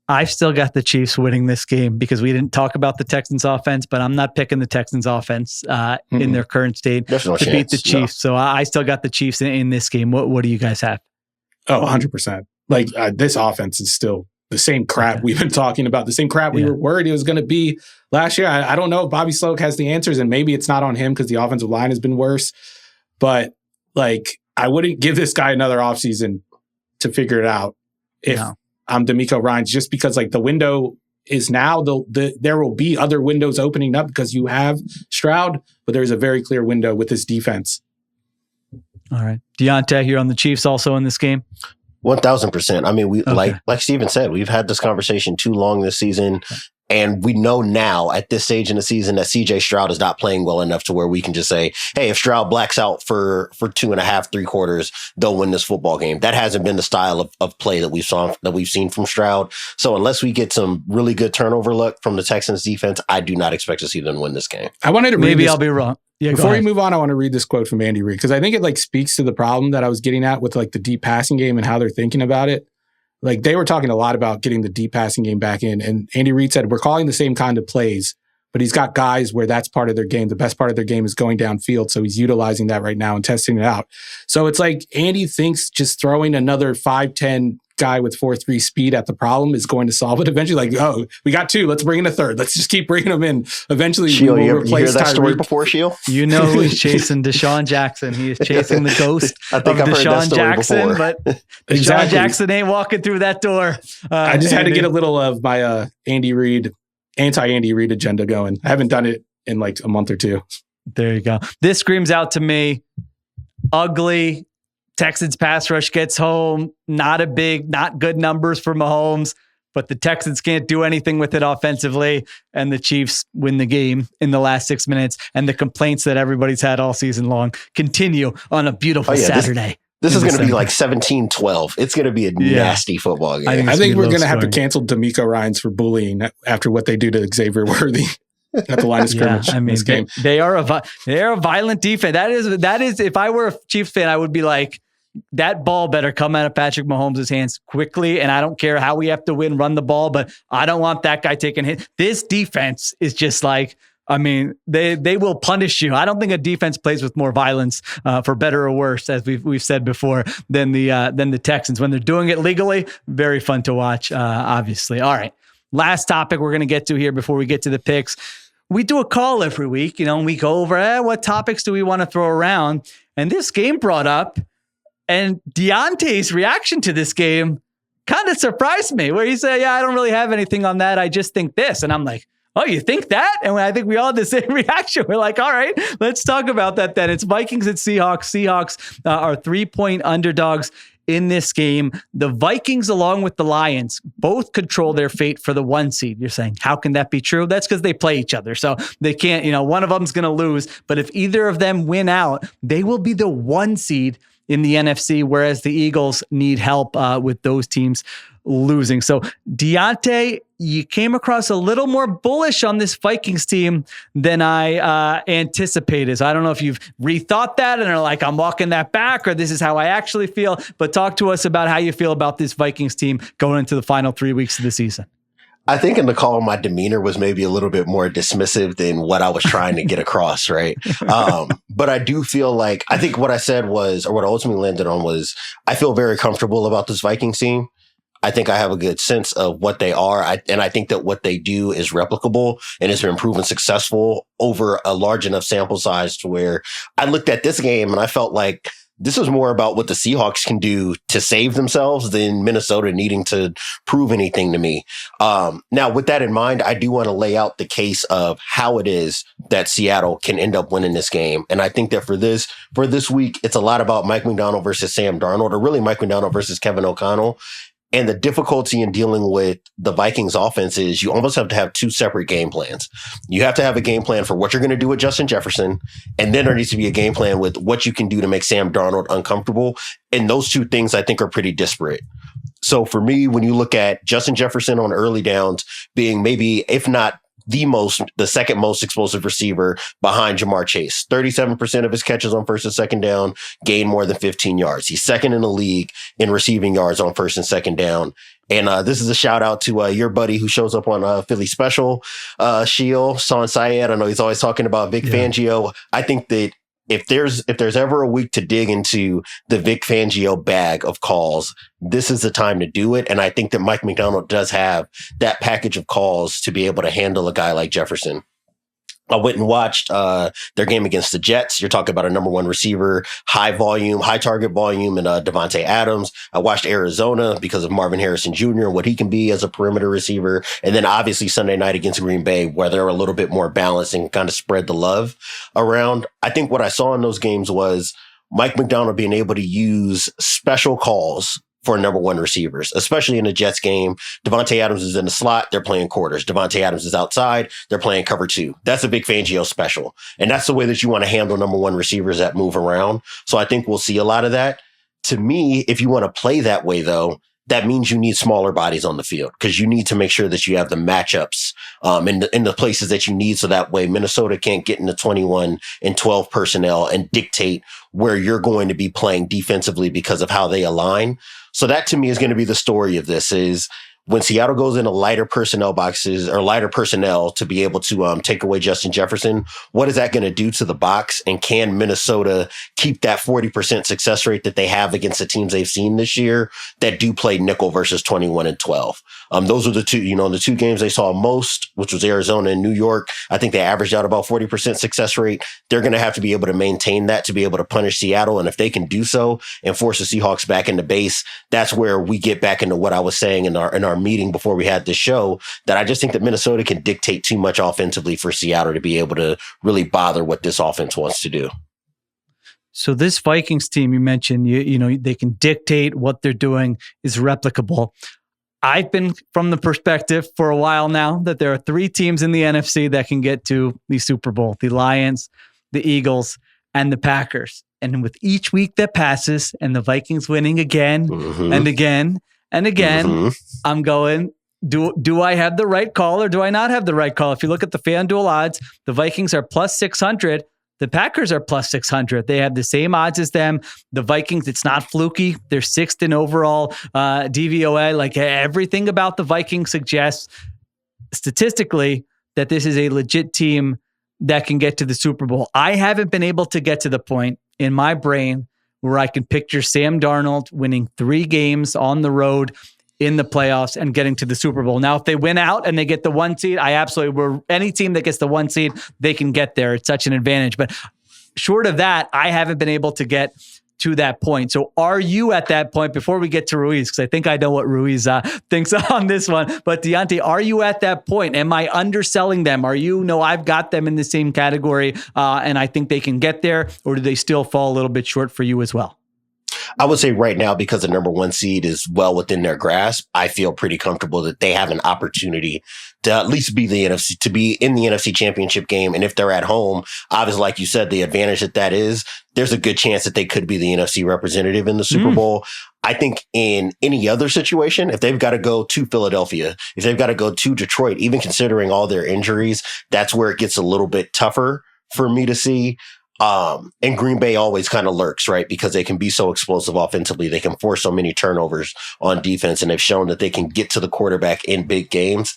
I've still got the Chiefs winning this game because we didn't talk about the Texans offense, but I'm not picking the Texans offense in their current state to beat the Chiefs. No. So I still got the Chiefs in this game. What do you guys have? Oh, 100%. This offense is still the same crap we've been talking about, the same crap we were worried it was going to be last year. I don't know if Bobby Sloak has the answers, and maybe it's not on him because the offensive line has been worse, but I wouldn't give this guy another offseason to figure it out if I'm D'Amico Ryans, just because the window is now, there will be other windows opening up because you have Stroud, but there's a very clear window with this defense. All right. Diante here on the Chiefs also in this game. 1,000%. I mean, we like Steven said, we've had this conversation too long this season. And we know now at this stage in the season that CJ Stroud is not playing well enough to where we can just say, hey, if Stroud blacks out for 2.5, 3 quarters, they'll win this football game. That hasn't been the style of play that we've seen from Stroud. So unless we get some really good turnover luck from the Texans defense, I do not expect to see them win this game. I wanted to read Maybe I'll be wrong. Yeah, before we move on, I want to read this quote from Andy Reid because I think it speaks to the problem that I was getting at with the deep passing game and how they're thinking about it. They were talking a lot about getting the deep passing game back in. And Andy Reid said, we're calling the same kind of plays but he's got guys where that's part of their game. The best part of their game is going downfield. So he's utilizing that right now and testing it out. So it's like Andy thinks just throwing another 5'10" guy with 4.3 speed at the problem is going to solve it eventually. Like, oh, we got 2. Let's bring in a 3rd. Let's just keep bringing them in. Eventually, Sheil, we will you replace hear that story Tyreek. before, Sheil? You know who he's chasing? Deshaun Jackson. He is chasing the ghost I of think I've heard that Deshaun story Jackson, before. but Deshaun Exactly. Jackson ain't walking through that door. I just had to Andy. get a little of my Andy Reid, anti-Andy Reid agenda going. I haven't done it in like a month or 2. There you go. This screams out to me. Ugly. Texans pass rush gets home. Not good numbers for Mahomes, but the Texans can't do anything with it offensively. And the Chiefs win the game in the last 6 minutes. And the complaints that everybody's had all season long continue on a beautiful Saturday. This is going to be December. like 17-12. It's going to be a nasty football game. I I think we're low going to have to scoring. cancel D'Amico Ryans for bullying after what they do to Xavier Worthy at the line of scrimmage. I in mean, this game. they are a violent defense. That is. If I were a Chiefs fan, I would be like, that ball better come out of Patrick Mahomes' hands quickly. And I don't care how we have to win, run the ball, but I don't want that guy taking hit. This defense is just like, I mean, they will punish you. I don't think a defense plays with more violence, for better or worse, as we've said before, than the Texans. When they're doing it legally, very fun to watch, obviously. All right. Last topic we're going to get to here before we get to the picks. We do a call every week, and we go over what topics do we want to throw around. And this game brought up, and Diante's reaction to this game kind of surprised me, where he said, yeah, I don't really have anything on that. I just think this. And I'm like, oh, you think that? And I think we all had the same reaction. We're like, all right, let's talk about that then. It's Vikings and Seahawks. Seahawks are 3-point underdogs in this game. The Vikings, along with the Lions, both control their fate for the 1 seed. You're saying, how can that be true? That's because they play each other. So they can't, one of them's going to lose. But if either of them win out, they will be the 1 seed in the NFC, whereas the Eagles need help with those teams losing. So Diante, you came across a little more bullish on this Vikings team than I anticipated. So I don't know if you've rethought that and are like, I'm walking that back, or this is how I actually feel. But talk to us about how you feel about this Vikings team going into the final 3 weeks of the season. I think in the call, my demeanor was maybe a little bit more dismissive than what I was trying to get across, right? But I do feel like, I think what I said was, or what I ultimately landed on was, I feel very comfortable about this Vikings team. I think I have a good sense of what they are. And I think that what they do is replicable and has been proven successful over a large enough sample size to where I looked at this game and I felt like this was more about what the Seahawks can do to save themselves than Minnesota needing to prove anything to me. Now, with that in mind, I do want to lay out the case of how it is that Seattle can end up winning this game. And I think that for this week, it's a lot about Mike McDonald versus Sam Darnold, or really Mike McDonald versus Kevin O'Connell. And the difficulty in dealing with the Vikings offense is you almost have to have 2 separate game plans. You have to have a game plan for what you're going to do with Justin Jefferson. And then there needs to be a game plan with what you can do to make Sam Darnold uncomfortable. And those 2 things I think are pretty disparate. So for me, when you look at Justin Jefferson on early downs being maybe, if not the second most explosive receiver behind Jamar Chase. 37% of his catches on first and second down gain more than 15 yards. He's second in the league in receiving yards on first and second down. And this is a shout out to your buddy who shows up on Philly Special, Sheil, Son Syed. I know he's always talking about Vic Fangio. I think that if there's ever a week to dig into the Vic Fangio bag of calls, this is the time to do it. And I think that Mike McDonald does have that package of calls to be able to handle a guy like Jefferson. I went and watched their game against the Jets. You're talking about a number 1 receiver, high target volume, and Davante Adams. I watched Arizona because of Marvin Harrison Jr., what he can be as a perimeter receiver. And then obviously Sunday night against Green Bay, where they're a little bit more balanced and kind of spread the love around. I think what I saw in those games was Mike McDonald being able to use special calls for number 1 receivers, especially in the Jets game. Davante Adams is in the slot. They're playing quarters. Davante Adams is outside. They're playing cover 2. That's a big Fangio special. And that's the way that you want to handle number 1 receivers that move around. So I think we'll see a lot of that. To me, if you want to play that way, though, that means you need smaller bodies on the field because you need to make sure that you have the matchups in the places that you need. So that way Minnesota can't get into 21 and 12 personnel and dictate where you're going to be playing defensively because of how they align. So that to me is going to be the story of this is when Seattle goes into lighter personnel boxes or lighter personnel to be able to take away Justin Jefferson, what is that going to do to the box? And can Minnesota keep that 40% success rate that they have against the teams they've seen this year that do play nickel versus 21 and 12? Those are the two games they saw most, which was Arizona and New York. I think they averaged out about 40% success rate. They're going to have to be able to maintain that to be able to punish Seattle. And if they can do so and force the Seahawks back into base, that's where we get back into what I was saying in our meeting before we had this show, that I just think that Minnesota can dictate too much offensively for Seattle to be able to really bother what this offense wants to do. So this Vikings team you mentioned, they can dictate what they're doing is replicable. I've been from the perspective for a while now that there are 3 teams in the NFC that can get to the Super Bowl: the Lions, the Eagles, and the Packers. And with each week that passes and the Vikings winning again and again and again, I'm going, do I have the right call or do I not have the right call? If you look at the FanDuel odds, the Vikings are plus 600. The Packers are plus 600. They have the same odds as them. The Vikings, it's not fluky. They're 6th in overall DVOA. Like, everything about the Vikings suggests statistically that this is a legit team that can get to the Super Bowl. I haven't been able to get to the point in my brain where I can picture Sam Darnold winning 3 games on the road in the playoffs and getting to the Super Bowl. Now, if they win out and they get the 1 seed, any team that gets the 1 seed, they can get there. It's such an advantage. But short of that, I haven't been able to get to that point. So are you at that point before we get to Ruiz? Because I think I know what Ruiz thinks on this one. But Diante, are you at that point? Am I underselling them? Are you, no, I've got them in the same category and I think they can get there? Or do they still fall a little bit short for you as well? I would say right now, because the number 1 seed is well within their grasp, I feel pretty comfortable that they have an opportunity to at least be to be in the NFC Championship game. And if they're at home, obviously, like you said, the advantage that is, there's a good chance that they could be the NFC representative in the Super Bowl. I think in any other situation, if they've got to go to Philadelphia, if they've got to go to Detroit, even considering all their injuries, that's where it gets a little bit tougher for me to see. And Green Bay always kind of lurks, right? Because they can be so explosive offensively. They can force so many turnovers on defense, and they've shown that they can get to the quarterback in big games.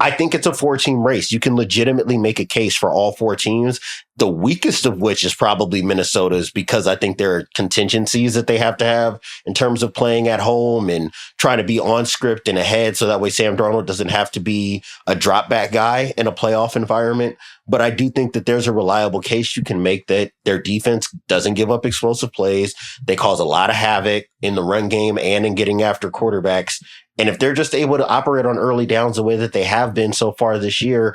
I think it's a 4-team race. You can legitimately make a case for all 4 teams, the weakest of which is probably Minnesota's, because I think there are contingencies that they have to have in terms of playing at home and trying to be on script and ahead. So that way Sam Darnold doesn't have to be a drop back guy in a playoff environment. But I do think that there's a reliable case you can make that their defense doesn't give up explosive plays. They cause a lot of havoc in the run game and in getting after quarterbacks. And if they're just able to operate on early downs the way that they have been so far this year,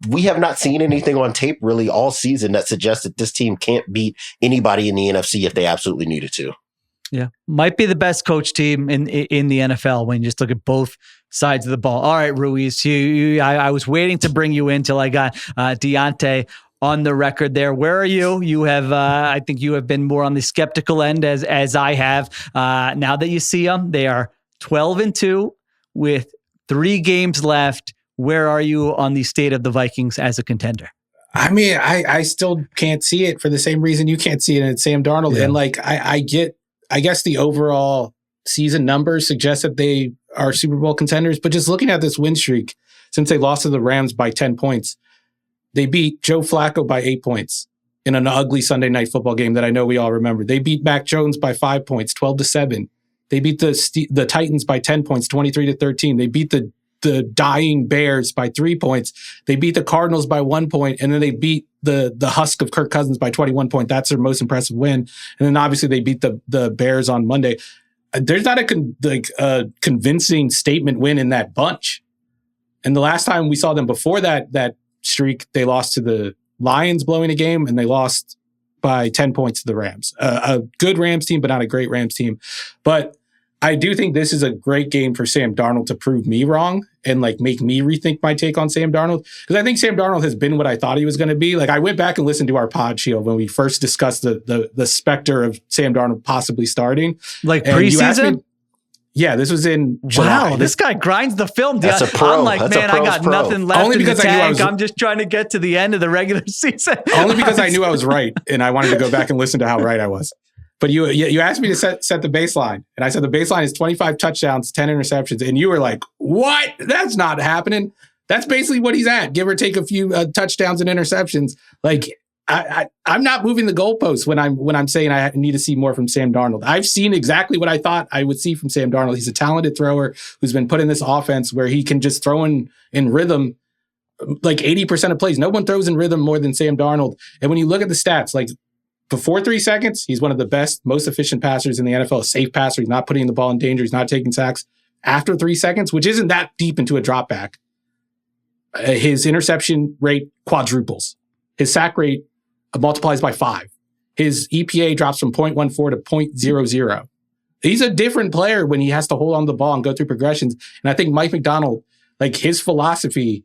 we have not seen anything on tape really all season that suggests that this team can't beat anybody in the NFC if they absolutely needed to. Yeah. Might be the best coach team in the NFL when you just look at both sides of the ball. All right, Ruiz, I was waiting to bring you in till I got Diante on the record there. Where are you? You have, I think you have been more on the skeptical end as I have. Now that you see them, they are 12-2 with 3 games left. Where are you on the state of the Vikings as a contender? I mean, I still can't see it for the same reason you can't see it in Sam Darnold. Yeah. And like, I guess the overall season numbers suggest that they are Super Bowl contenders, but just looking at this win streak, since they lost to the Rams by 10 points, they beat Joe Flacco by 8 points in an ugly Sunday night football game that I know we all remember. They beat Mac Jones by 5 points, 12-7. They beat the Titans by 10 points, 23-13. They beat the dying Bears by 3 points. They beat the Cardinals by 1 point, and then they beat the husk of Kirk Cousins by 21 points. That's their most impressive win. And then obviously they beat the Bears on Monday. There's not a convincing statement win in that bunch. And the last time we saw them before that streak, they lost to the Lions blowing a game, and they lost by 10 points to the Rams. A good Rams team, but not a great Rams team. But I do think this is a great game for Sam Darnold to prove me wrong and like make me rethink my take on Sam Darnold. Because I think Sam Darnold has been what I thought he was going to be. Like, I went back and listened to our pod, Sheil, when we first discussed the specter of Sam Darnold possibly starting. Like preseason? Yeah, this was in July. Wow, this guy grinds the film. That's a pro. I'm like, That's man, I got nothing left Only in because the tank. I I'm just trying to get to the end of the regular season. Only because I knew I was right, and I wanted to go back and listen to how right I was. But you asked me to set the baseline, and I said the baseline is 25 touchdowns, 10 interceptions, and you were like, "What? That's not happening." That's basically what he's at, give or take a few touchdowns and interceptions. Like I'm not moving the goalposts when I'm saying I need to see more from Sam Darnold. I've seen exactly what I thought I would see from Sam Darnold. He's a talented thrower who's been put in this offense where he can just throw in rhythm like 80% of plays. No one throws in rhythm more than Sam Darnold. And when you look at the stats, like before 3 seconds, he's one of the best, most efficient passers in the NFL, a safe passer. He's not putting the ball in danger. He's not taking sacks. After 3 seconds, which isn't that deep into a drop back, his interception rate quadruples. His sack rate multiplies by 5. His EPA drops from 0.14 to 0.00. He's a different player when he has to hold on to the ball and go through progressions. And I think Mike Macdonald, like his philosophy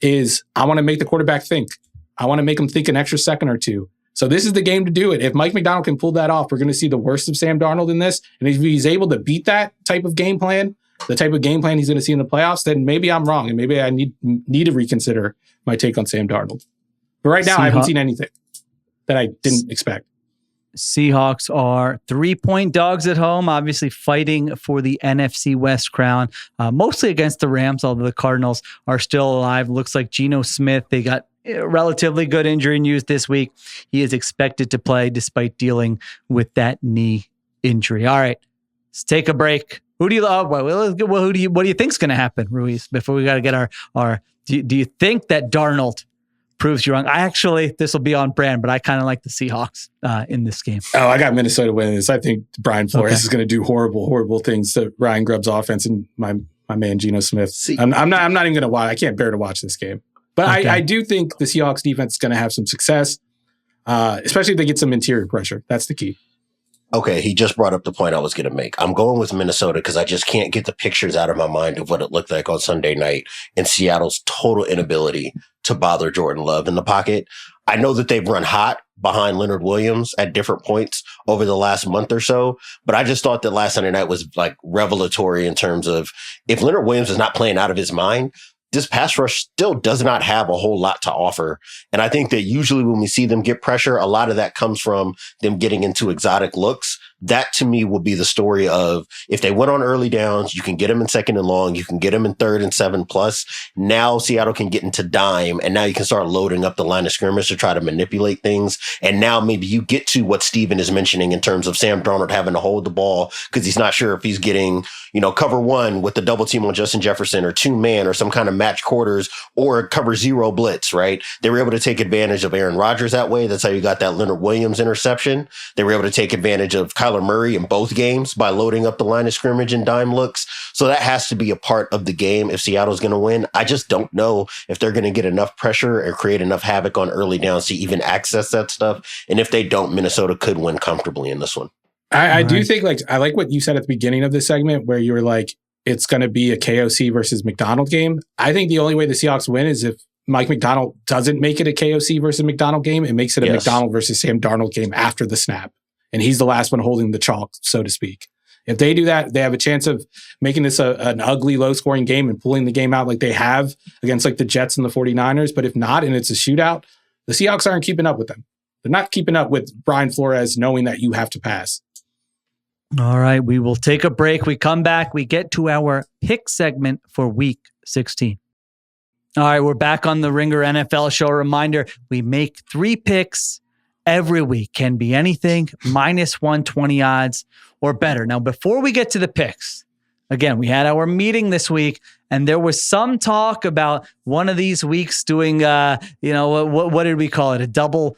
is, I want to make the quarterback think. I want to make him think an extra second or two. So this is the game to do it. If Mike Macdonald can pull that off, we're going to see the worst of Sam Darnold in this. And if he's able to beat that type of game plan, the type of game plan he's going to see in the playoffs, then maybe I'm wrong. And maybe I need to reconsider my take on Sam Darnold. But right now, I haven't seen anything that I didn't expect. Seahawks are 3-point dogs at home, obviously fighting for the NFC West crown, mostly against the Rams, although the Cardinals are still alive. Looks like Geno Smith, they got relatively good injury news this week. He is expected to play despite dealing with that knee injury. All right, let's take a break. Who do you love? What do you think is going to happen, Ruiz? Before we got to get our do you think that Darnold proves you wrong? This will be on brand, but I kind of like the Seahawks in this game. Oh, I got Minnesota winning this. I think Brian Flores is going to do horrible things to Ryan Grubb's offense and my man Geno Smith. I'm not even going to watch. I can't bear to watch this game. But I do think the Seahawks defense is going to have some success, especially if they get some interior pressure. That's the key. Okay, he just brought up the point I was going to make. I'm going with Minnesota because I just can't get the pictures out of my mind of what it looked like on Sunday night and Seattle's total inability to bother Jordan Love in the pocket. I know that they've run hot behind Leonard Williams at different points over the last month or so, but I just thought that last Sunday night was like revelatory in terms of if Leonard Williams is not playing out of his mind, this pass rush still does not have a whole lot to offer. And I think that usually when we see them get pressure, a lot of that comes from them getting into exotic looks. That to me will be the story of if they went on early downs, you can get them in 2nd and long, you can get them in 3rd and 7+. Now Seattle can get into dime and now you can start loading up the line of scrimmage to try to manipulate things. And now maybe you get to what Steven is mentioning in terms of Sam Darnold having to hold the ball because he's not sure if he's getting, cover 1 with the double team on Justin Jefferson or 2-man or some kind of match quarters or cover 0 blitz, right? They were able to take advantage of Aaron Rodgers that way. That's how you got that Leonard Williams interception. They were able to take advantage of Kyler Murray in both games by loading up the line of scrimmage and dime looks. So that has to be a part of the game if Seattle's going to win. I just don't know if they're going to get enough pressure or create enough havoc on early downs to even access that stuff. And if they don't, Minnesota could win comfortably in this one. I do think I like what you said at the beginning of this segment where you were like, it's going to be a KOC versus McDonald game. I think the only way the Seahawks win is if Mike Macdonald doesn't make it a KOC versus McDonald game. It makes it a McDonald versus Sam Darnold game after the snap. And he's the last one holding the chalk, so to speak. If they do that, they have a chance of making this an ugly, low-scoring game and pulling the game out like they have against like the Jets and the 49ers. But if not, and it's a shootout, the Seahawks aren't keeping up with them. They're not keeping up with Brian Flores knowing that you have to pass. All right, we will take a break. We come back. We get to our pick segment for Week 16. All right, we're back on the Ringer NFL show. A reminder, we make 3 picks every week. Can be anything, minus 120 odds or better. Now, before we get to the picks, again, we had our meeting this week, and there was some talk about one of these weeks doing, what did we call it? A double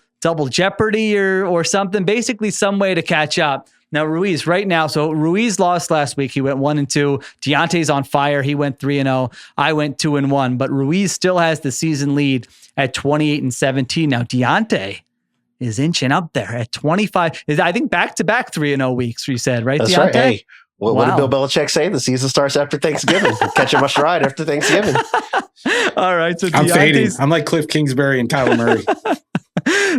jeopardy or something, basically some way to catch up. Now, Ruiz right now, so Ruiz lost last week. He went 1-2. Diante's on fire. He went 3-0. I went 2-1, but Ruiz still has the season lead at 28-17. Now, Diante is inching up there at 25. I think back-to-back 3-0 weeks, you said, right, That's Diante? right. Hey, what did Bill Belichick say? The season starts after Thanksgiving. Catching my stride after Thanksgiving. All right. So I'm fading. I'm like Cliff Kingsbury and Kyler Murray.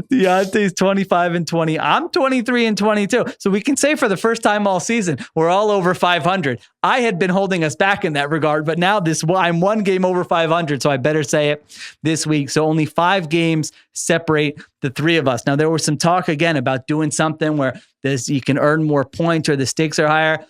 Diante's 25-20. I'm 23-22. So we can say for the first time all season, we're all over 500. I had been holding us back in that regard, but now I'm one game over 500, so I better say it this week. So only 5 games separate the three of us. Now, there was some talk again about doing something where you can earn more points or the stakes are higher.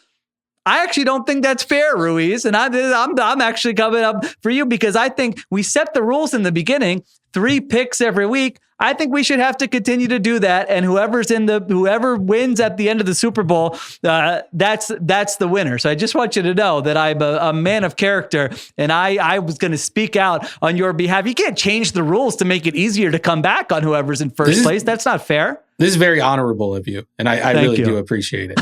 I actually don't think that's fair, Ruiz. And I'm actually coming up for you because I think we set the rules in the beginning, 3 picks every week. I think we should have to continue to do that. And whoever wins at the end of the Super Bowl, that's the winner. So I just want you to know that I'm a man of character and I was going to speak out on your behalf. You can't change the rules to make it easier to come back on whoever's in first place. That's not fair. This is very honorable of you. And I really do appreciate it.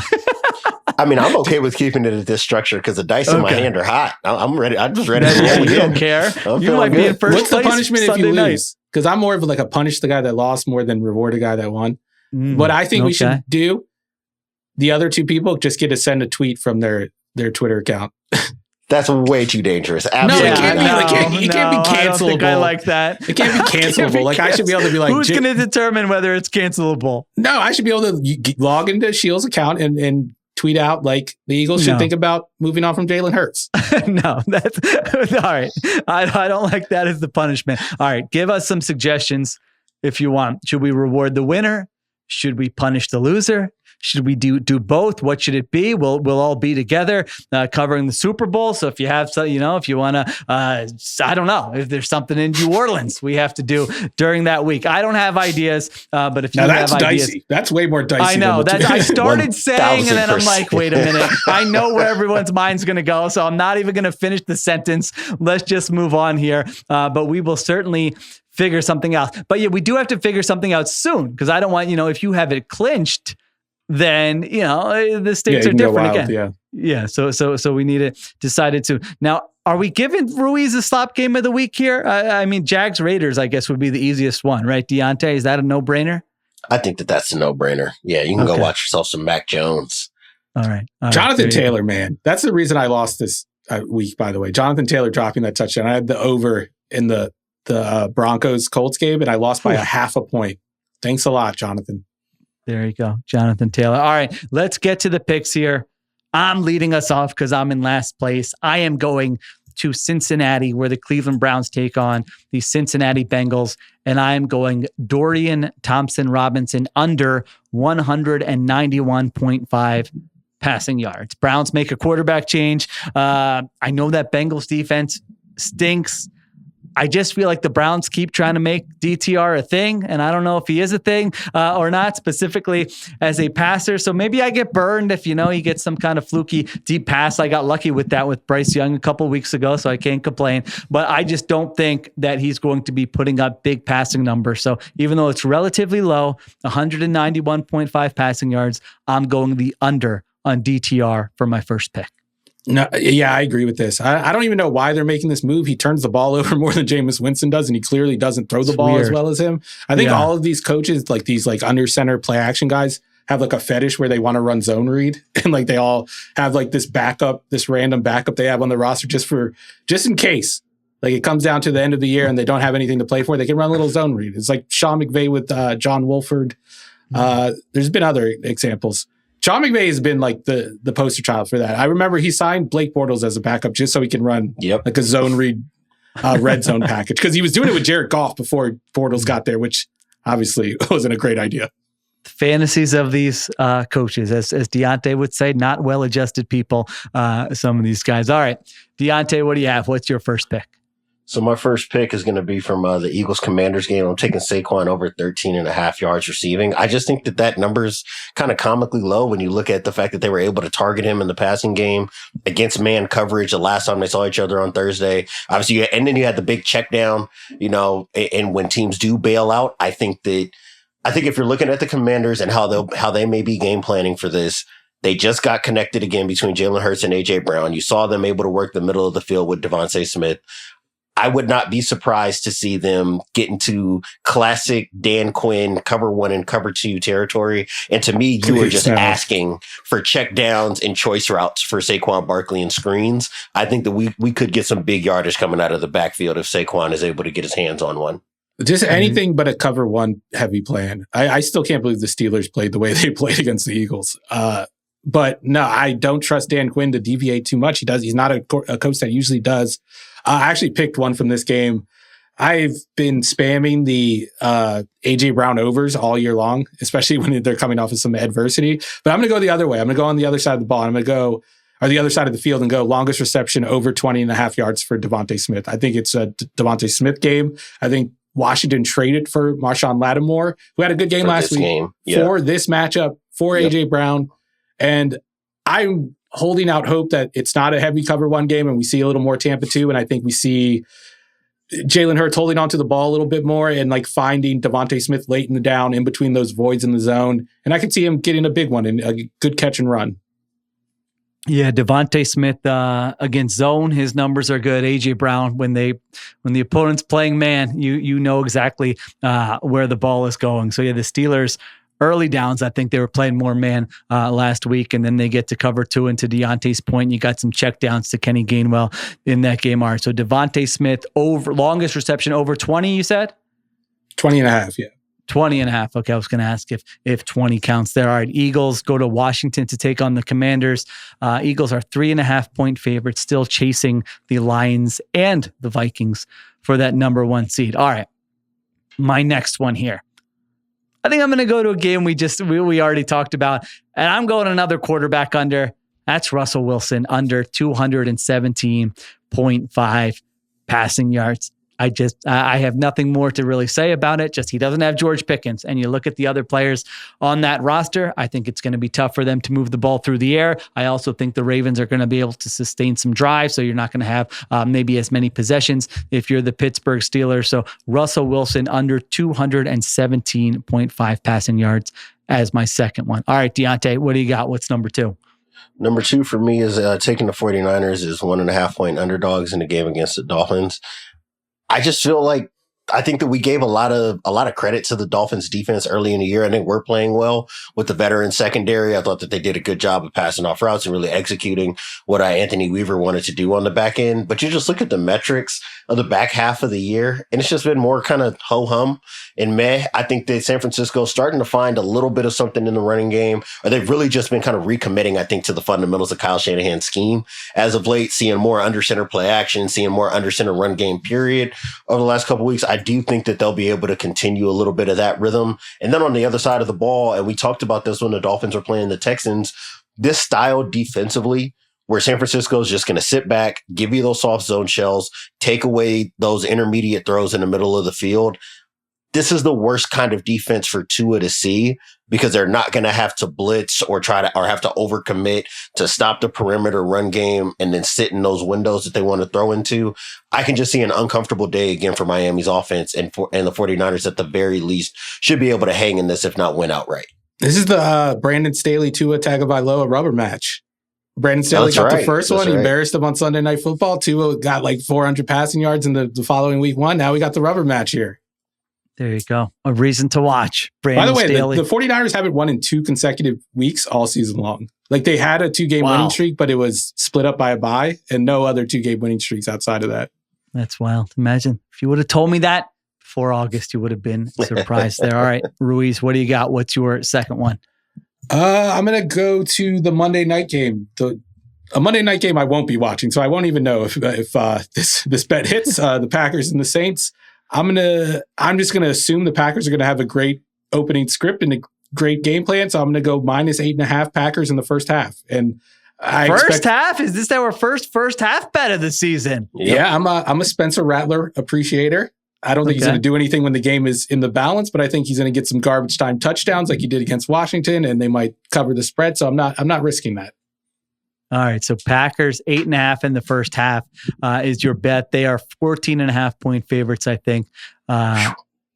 I mean, I'm okay with keeping it at this structure because the dice in my hand are hot. I'm ready. I'm just ready. You don't care. You might be in first What's place. The punishment Sunday if you night. lose? Because I'm more of like a punish the guy that lost more than reward the guy that won. What I think we should do, the other 2 people just get to send a tweet from their Twitter account. That's way too dangerous. Absolutely. No, it can't be cancelable. I don't think I like that. It can't be cancelable. Like I should be able to be like, who's going to determine whether it's cancelable? No, I should be able to log into Sheil's account and tweet out like the Eagles should think about moving on from Jalen Hurts. No, that's all right. I don't like that as the punishment. All right, give us some suggestions if you want. Should we reward the winner? Should we punish the loser? Should we do both? What should it be? We'll all be together covering the Super Bowl. So if you have some, if you want to, I don't know, if there's something in New Orleans we have to do during that week. I don't have ideas, but if you have ideas, dicey. That's way more dicey. I know that I started saying, and then I'm like, wait a minute. I know where everyone's mind's going to go, so I'm not even going to finish the sentence. Let's just move on here. But we will certainly figure something out. But yeah, we do have to figure something out soon because I don't want, if you have it clinched, then, the stakes are different again. Yeah. So we need it decided soon. Now, are we giving Ruiz a slop game of the week here? I mean, Jags Raiders, I guess, would be the easiest one, right? Diante, is that a no-brainer? I think that's a no-brainer. Yeah, you can go watch yourself some Mac Jones. All right. Jonathan Taylor, man. That's the reason I lost this week, by the way. Jonathan Taylor dropping that touchdown. I had the over in the Broncos-Colts game, and I lost by a half a point. Thanks a lot, Jonathan. There you go, Jonathan Taylor. All right, let's get to the picks here. I'm leading us off because I'm in last place. I am going to Cincinnati, where the Cleveland Browns take on the Cincinnati Bengals, and I am going Dorian Thompson-Robinson under 191.5 passing yards. Browns make a quarterback change. I know that Bengals defense stinks. I just feel like the Browns keep trying to make DTR a thing, and I don't know if he is a thing or not, specifically as a passer. So maybe I get burned if, he gets some kind of fluky deep pass. I got lucky with that with Bryce Young a couple of weeks ago, so I can't complain. But I just don't think that he's going to be putting up big passing numbers. So even though it's relatively low, 191.5 passing yards, I'm going the under on DTR for my first pick. No, yeah, I agree with this. I don't even know why they're making this move. He turns the ball over more than Jameis Winston does, and he clearly doesn't throw the ball as well as him. I think all of these coaches, like these like under center play action guys, have like a fetish where they want to run zone read, and like they all have like this backup, this random backup they have on the roster just in case. Like it comes down to the end of the year and they don't have anything to play for, they can run a little zone read. It's like Sean McVay with John Wolford. There's been other examples. Sean McVay has been like the poster child for that. I remember he signed Blake Bortles as a backup just so he can run like a zone read red zone package, because he was doing it with Jared Goff before Bortles got there, which obviously wasn't a great idea. Fantasies of these coaches, as Diante would say, not well-adjusted people, some of these guys. All right, Diante, what do you have? What's your first pick? So my first pick is going to be from the Eagles-Commanders game. I'm taking Saquon over 13.5 yards receiving. I just think that number's kind of comically low when you look at the fact that they were able to target him in the passing game against man coverage the last time they saw each other on Thursday. Obviously, and then you had the big check down, and when teams do bail out, I think if you're looking at the Commanders and how they may be game planning for this, they just got connected again between Jalen Hurts and A.J. Brown. You saw them able to work the middle of the field with Devontae Smith. I would not be surprised to see them get into classic Dan Quinn cover 1 and cover 2 territory. And to me, you were just asking for check downs and choice routes for Saquon Barkley and screens. I think that we could get some big yardage coming out of the backfield if Saquon is able to get his hands on one. Just anything but a cover one heavy plan. I still can't believe the Steelers played the way they played against the Eagles. But no, I don't trust Dan Quinn to deviate too much. He's not a coach that usually does. I actually picked one from this game. I've been spamming the AJ Brown overs all year long, especially when they're coming off of some adversity. But I'm going to go the other way. I'm going to go on the other side of the ball. I'm going to go or the other side of the field and go longest reception over 20.5 yards for Devontae Smith. I think it's a Devontae Smith game. I think Washington traded for Marshawn Lattimore, who had a good game last week for this matchup for AJ Brown. And I'm holding out hope that it's not a heavy cover one game and we see a little more Tampa 2. And I think we see Jalen Hurts holding onto the ball a little bit more and like finding Devontae Smith late in the down in between those voids in the zone. And I could see him getting a big one and a good catch and run. Yeah, Devontae Smith against zone, his numbers are good. AJ Brown, when the opponent's playing man, you know exactly where the ball is going. So yeah, the Steelers early downs, I think they were playing more man last week, and then they get to cover 2. And to Deontay's point, you got some check downs to Kenny Gainwell in that game. All right, so Devontae Smith over longest reception over 20. You said 20.5, yeah. 20.5. Okay, I was going to ask if 20 counts there. All right, Eagles go to Washington to take on the Commanders. Eagles are 3.5 point favorites, still chasing the Lions and the Vikings for that number 1 seed. All right, my next one here. I think I'm going to go to a game we already talked about, and I'm going another quarterback under. That's Russell Wilson under 217.5 passing yards. I have nothing more to really say about it. Just he doesn't have George Pickens. And you look at the other players on that roster, I think it's going to be tough for them to move the ball through the air. I also think the Ravens are going to be able to sustain some drives, so you're not going to have maybe as many possessions if you're the Pittsburgh Steelers. So Russell Wilson under 217.5 passing yards as my second one. All right, Diante, what do you got? What's number 2? Number 2 for me is taking the 49ers as 1.5 point underdogs in the game against the Dolphins. I just feel like I think that we gave a lot of credit to the Dolphins defense early in the year. I think we're playing well with the veteran secondary. I thought that they did a good job of passing off routes and really executing what Anthony Weaver wanted to do on the back end. But you just look at the metrics of the back half of the year, and it's just been more kind of ho-hum and meh. I think that San Francisco is starting to find a little bit of something in the running game, or they've really just been kind of recommitting, I think, to the fundamentals of Kyle Shanahan's scheme as of late, seeing more under center play action, seeing more under center run game period over the last couple of weeks. I do think that they'll be able to continue a little bit of that rhythm. And then on the other side of the ball, and we talked about this when the Dolphins were playing the Texans, this style defensively, where San Francisco is just going to sit back, give you those soft zone shells, take away those intermediate throws in the middle of the field. This is the worst kind of defense for Tua to see, because they're not going to have to blitz or have to overcommit to stop the perimeter run game and then sit in those windows that they want to throw into. I can just see an uncomfortable day again for Miami's offense, and the 49ers at the very least should be able to hang in this, if not win outright. This is the Brandon Staley Tua Tagovailoa rubber match. Brandon Staley got the first one. He embarrassed him on Sunday Night Football. Tua got like 400 passing yards in the following week 1. Now we got the rubber match here. There you go. A reason to watch. Brandon By the way, Staley. the 49ers haven't won in 2 consecutive weeks all season long. Like they had a 2-game winning streak, but it was split up by a bye, and no other 2-game winning streaks outside of that. That's wild. Imagine if you would have told me that before August, you would have been surprised there. All right, Ruiz, what do you got? What's your second one? I'm going to go to the Monday night game. A Monday night game I won't be watching, so I won't even know if this bet hits. The Packers and the Saints. I'm just gonna assume the Packers are gonna have a great opening script and a great game plan. So I'm gonna go -8.5 Packers in the first half. And first half? Is this our first half bet of the season? Yep. Yeah, I'm a Spencer Rattler appreciator. I don't think he's going to do anything when the game is in the balance, but I think he's going to get some garbage time touchdowns like he did against Washington, and they might cover the spread. So I'm not risking that. All right. So Packers 8.5 in the first half is your bet. They are 14.5 point favorites, I think,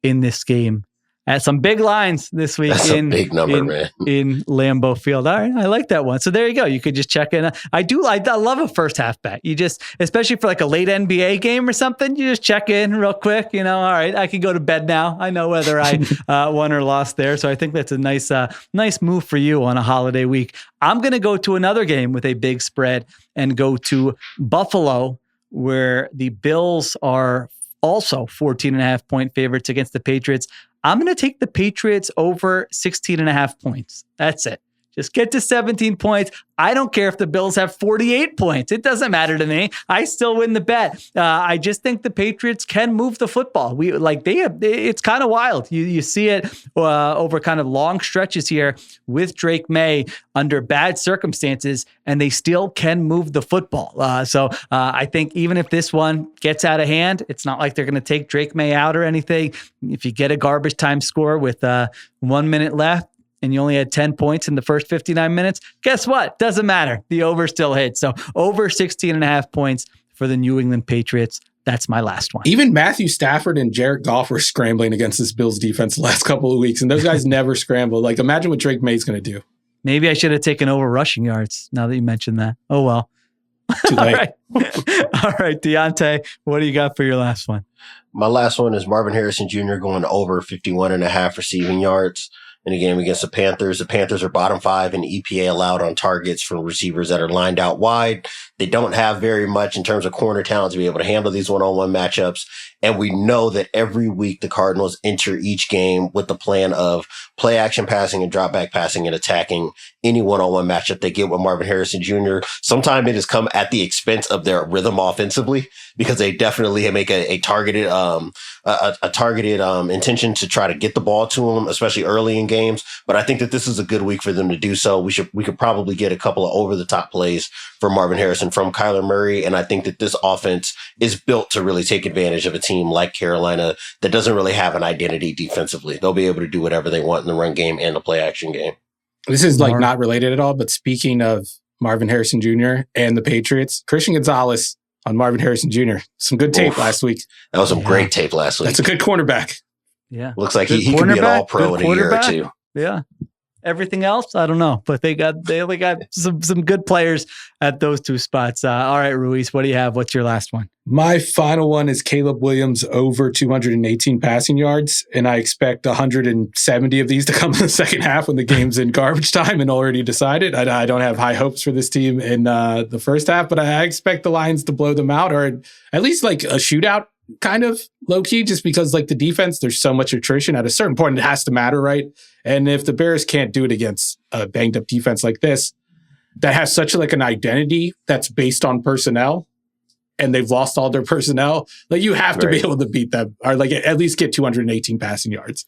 in this game. At some big lines this week. That's a big number, man. In Lambeau Field. All right, I like that one. So there you go. You could just check in. I love a first half bet. You just, especially for like a late NBA game or something, you just check in real quick. You know, all right, I can go to bed now. I know whether I won or lost there. So I think that's a nice move for you on a holiday week. I'm going to go to another game with a big spread and go to Buffalo, where the Bills are also 14.5 point favorites against the Patriots. I'm going to take the Patriots over 16.5 points. That's it. Just get to 17 points. I don't care if the Bills have 48 points. It doesn't matter to me. I still win the bet. I just think the Patriots can move the football. It's kind of wild. You see it over kind of long stretches here with Drake May under bad circumstances, and they still can move the football. So I think even if this one gets out of hand, it's not like they're going to take Drake May out or anything. If you get a garbage time score with 1 minute left, and you only had 10 points in the first 59 minutes, guess what? Doesn't matter. The over still hits. So over 16.5 points for the New England Patriots. That's my last one. Even Matthew Stafford and Jared Goff were scrambling against this Bills defense the last couple of weeks, and those guys never scramble. Like, imagine what Drake May's going to do. Maybe I should have taken over rushing yards now that you mentioned that. Oh, well. Too late. All right, Diante, what do you got for your last one? My last one is Marvin Harrison Jr. going over 51.5 receiving yards in a game against the Panthers. The Panthers are bottom 5 in EPA allowed on targets from receivers that are lined out wide. They don't have very much in terms of corner talent to be able to handle these one-on-one matchups. And we know that every week the Cardinals enter each game with the plan of play action passing and drop back passing and attacking any one-on-one matchup they get with Marvin Harrison Jr. Sometimes it has come at the expense of their rhythm offensively, because they definitely make a targeted intention to try to get the ball to him, especially early in games. But I think that this is a good week for them to do so. We could probably get a couple of over-the-top plays for Marvin Harrison from Kyler Murray. And I think that this offense is built to really take advantage of a team like Carolina that doesn't really have an identity defensively. They'll be able to do whatever they want in the run game and the play action game. This is like not related at all, but speaking of Marvin Harrison Jr. and the Patriots, Christian Gonzalez on Marvin Harrison Jr. Some good tape last week. That was some great tape last week. That's a good cornerback. Yeah. Looks like he could be an all-pro in a year or two. Yeah. Everything else, I don't know, but they only got some good players at those two spots. All right, Ruiz, what do you have? What's your last one? My final one is Caleb Williams over 218 passing yards, and I expect 170 of these to come in the second half when the game's in garbage time and already decided. I don't have high hopes for this team in the first half, but I expect the Lions to blow them out, or at least like a shootout, kind of low key, just because like the defense, there's so much attrition. At a certain point, it has to matter, right? And if the Bears can't do it against a banged up defense like this, that has such like an identity that's based on personnel, and they've lost all their personnel, like you have to be able to beat them, or like at least get 218 passing yards.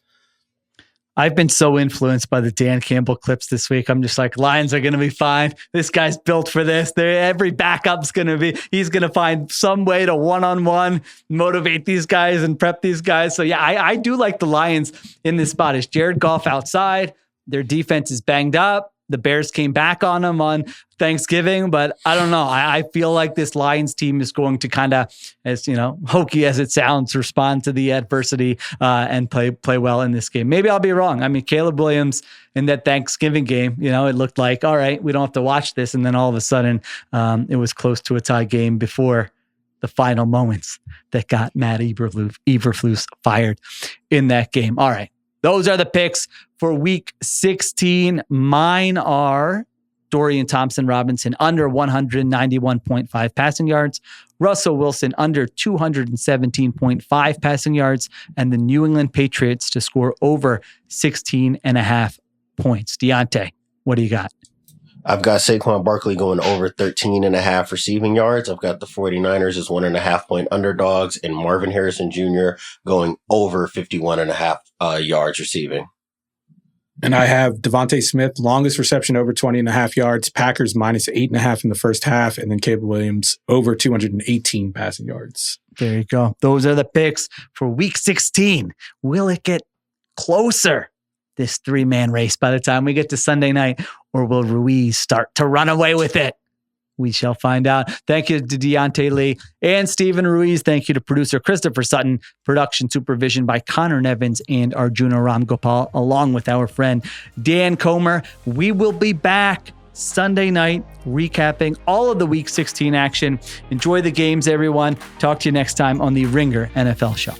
I've been so influenced by the Dan Campbell clips this week. I'm just like, Lions are going to be fine. This guy's built for this. Every backup's going to be, he's going to find some way to one-on-one motivate these guys and prep these guys. So yeah, I do like the Lions in this spot. Is Jared Goff outside? Their defense is banged up. The Bears came back on them on Thanksgiving, but I don't know. I feel like this Lions team is going to kind of, as you know, hokey as it sounds, respond to the adversity and play well in this game. Maybe I'll be wrong. I mean, Caleb Williams in that Thanksgiving game, you know, it looked like, all right, we don't have to watch this. And then all of a sudden it was close to a tie game before the final moments that got Matt Eberflus fired in that game. All right. Those are the picks for week 16. Mine are Dorian Thompson-Robinson under 191.5 passing yards, Russell Wilson under 217.5 passing yards, and the New England Patriots to score over 16.5 points. Diante, what do you got? I've got Saquon Barkley going over 13.5 receiving yards. I've got the 49ers as 1.5 point underdogs, and Marvin Harrison Jr. going over 51.5 yards receiving. And I have Devontae Smith, longest reception over 20.5 yards, Packers minus 8.5 in the first half, and then Caleb Williams over 218 passing yards. There you go. Those are the picks for week 16. Will it get closer, this three-man race, by the time we get to Sunday night, or will Ruiz start to run away with it? We shall find out. Thank you to Diante Lee and Stephen Ruiz. Thank you to producer Christopher Sutton. Production supervision by Conor Nevins and Arjuna Ramgopal, along with our friend Dan Comer. We will be back Sunday night recapping all of the Week 16 action. Enjoy the games, everyone. Talk to you next time on the Ringer NFL Show.